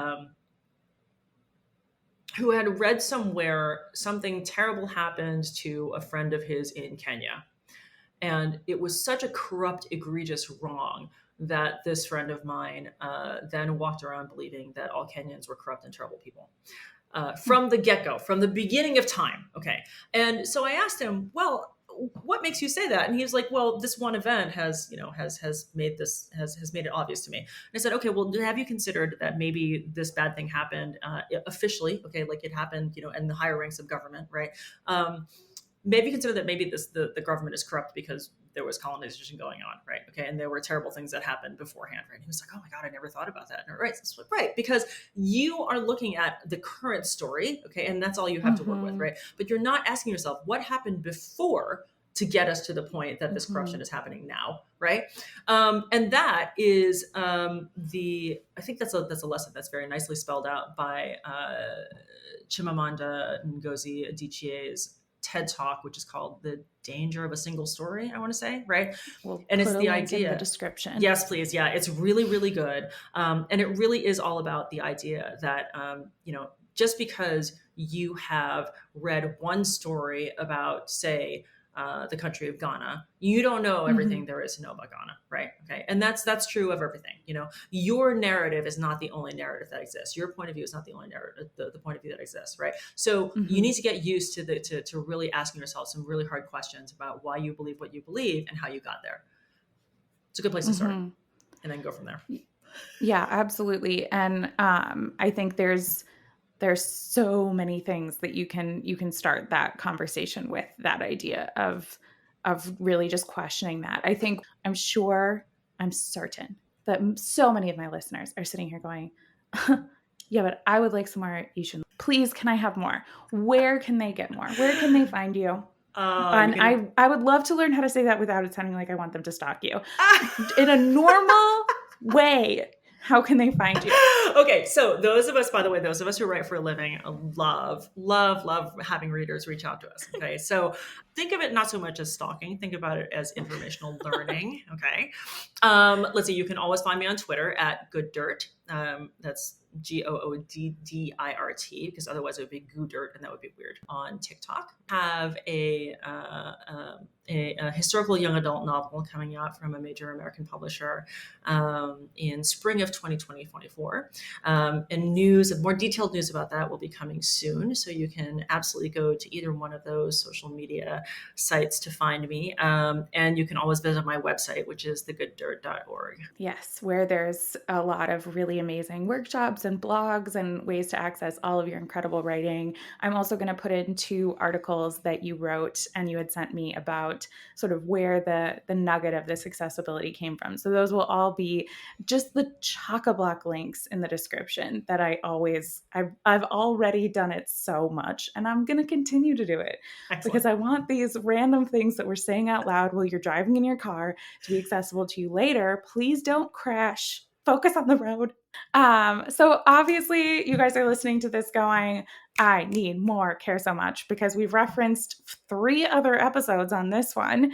had read somewhere something terrible happened to a friend of his in Kenya. And it was such a corrupt, egregious wrong that this friend of mine then walked around believing that all Kenyans were corrupt and terrible people. From the get-go, from the beginning of time. Okay. And so I asked him, well, what makes you say that? And he was like, well, this one event has made it obvious to me. And I said, okay, well, have you considered that maybe this bad thing happened officially? Okay. Like it happened, in the higher ranks of government, right? Maybe consider that maybe the government is corrupt because there was colonization going on, right? Okay, and there were terrible things that happened beforehand, right? And he was like, "Oh my god, I never thought about that." Right, right, because you are looking at the current story, okay, and that's all you have to work with, Mm-hmm. right? But you're not asking yourself what happened before to get us to the point that this Mm-hmm. corruption is happening now, right? And that is I think that's a lesson that's very nicely spelled out by Chimamanda Ngozi Adichie's TED Talk, which is called "The Danger of a Single Story," I want to say, right? We'll And it's put a the link in the idea. description. Yes, please. Yeah, it's really, really good. And it really is all about the idea that, just because you have read one story about, say, the country of Ghana, you don't know Mm-hmm. everything there is to know about Ghana, right? Okay, and that's true of everything. Your narrative is not the only narrative that exists. Your point of view is not the only narrative, the point of view that exists, right? So you Mm-hmm. need to get used to really asking yourself some really hard questions about why you believe what you believe and how you got there. It's a good place to start, Mm-hmm. and then go from there. Yeah, absolutely. And I think there's so many things that you can start that conversation with, that idea of really just questioning that. I'm certain that so many of my listeners are sitting here going, yeah, but I would like some more Yi Shun. Please, can I have more? Where can they get more? Where can they find you? You And can. I would love to learn how to say that without it sounding like I want them to stalk you. In a normal way, how can they find you? Okay, so those of us, by the way, those of us who write for a living, love having readers reach out to us. Okay, so think of it not so much as stalking, think about it as informational learning. Okay, let's see, you can always find me on Twitter at Good Dirt. That's GOODDIRT, because otherwise it would be Goo Dirt, and that would be weird. On TikTok, have a historical young adult novel coming out from a major American publisher in spring of 2024. And more detailed news about that will be coming soon. So you can absolutely go to either one of those social media sites to find me. And you can always visit my website, which is thegooddirt.org. Yes, where there's a lot of really amazing workshops and blogs and ways to access all of your incredible writing. I'm also going to put in 2 articles that you wrote and you had sent me about sort of where the nugget of this accessibility came from. So those will all be just the chock-a-block links in the description that I've already done it so much, and I'm going to continue to do it. Excellent. Because I want these random things that we're saying out loud while you're driving in your car to be accessible to you later. Please don't crash. Focus on the road. So obviously you guys are listening to this going, I need more Care So Much, because we've referenced 3 other episodes on this one,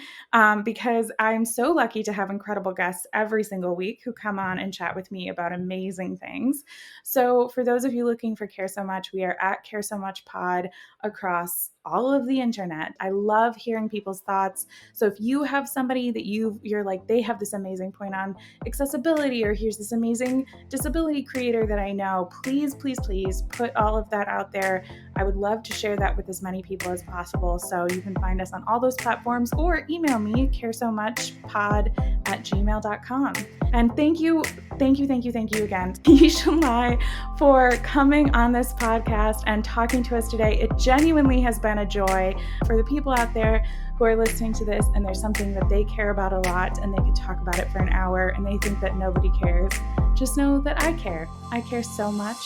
because I'm so lucky to have incredible guests every single week who come on and chat with me about amazing things. So for those of you looking for Care So Much, we are at Care So Much Pod across all of the internet. I love hearing people's thoughts. So if you have somebody that you're like, they have this amazing point on accessibility, or here's this amazing disability creator that I know, please, please, please put all of that out there. I would love to share that with as many people as possible. So you can find us on all those platforms or email me, caresomuchpod@gmail.com. And thank you again, Yi Shun Lai, for coming on this podcast and talking to us today. It genuinely has been a joy. For the people out there who are listening to this and there's something that they care about a lot and they could talk about it for an hour and they think that nobody cares, just know that I care. I care so much.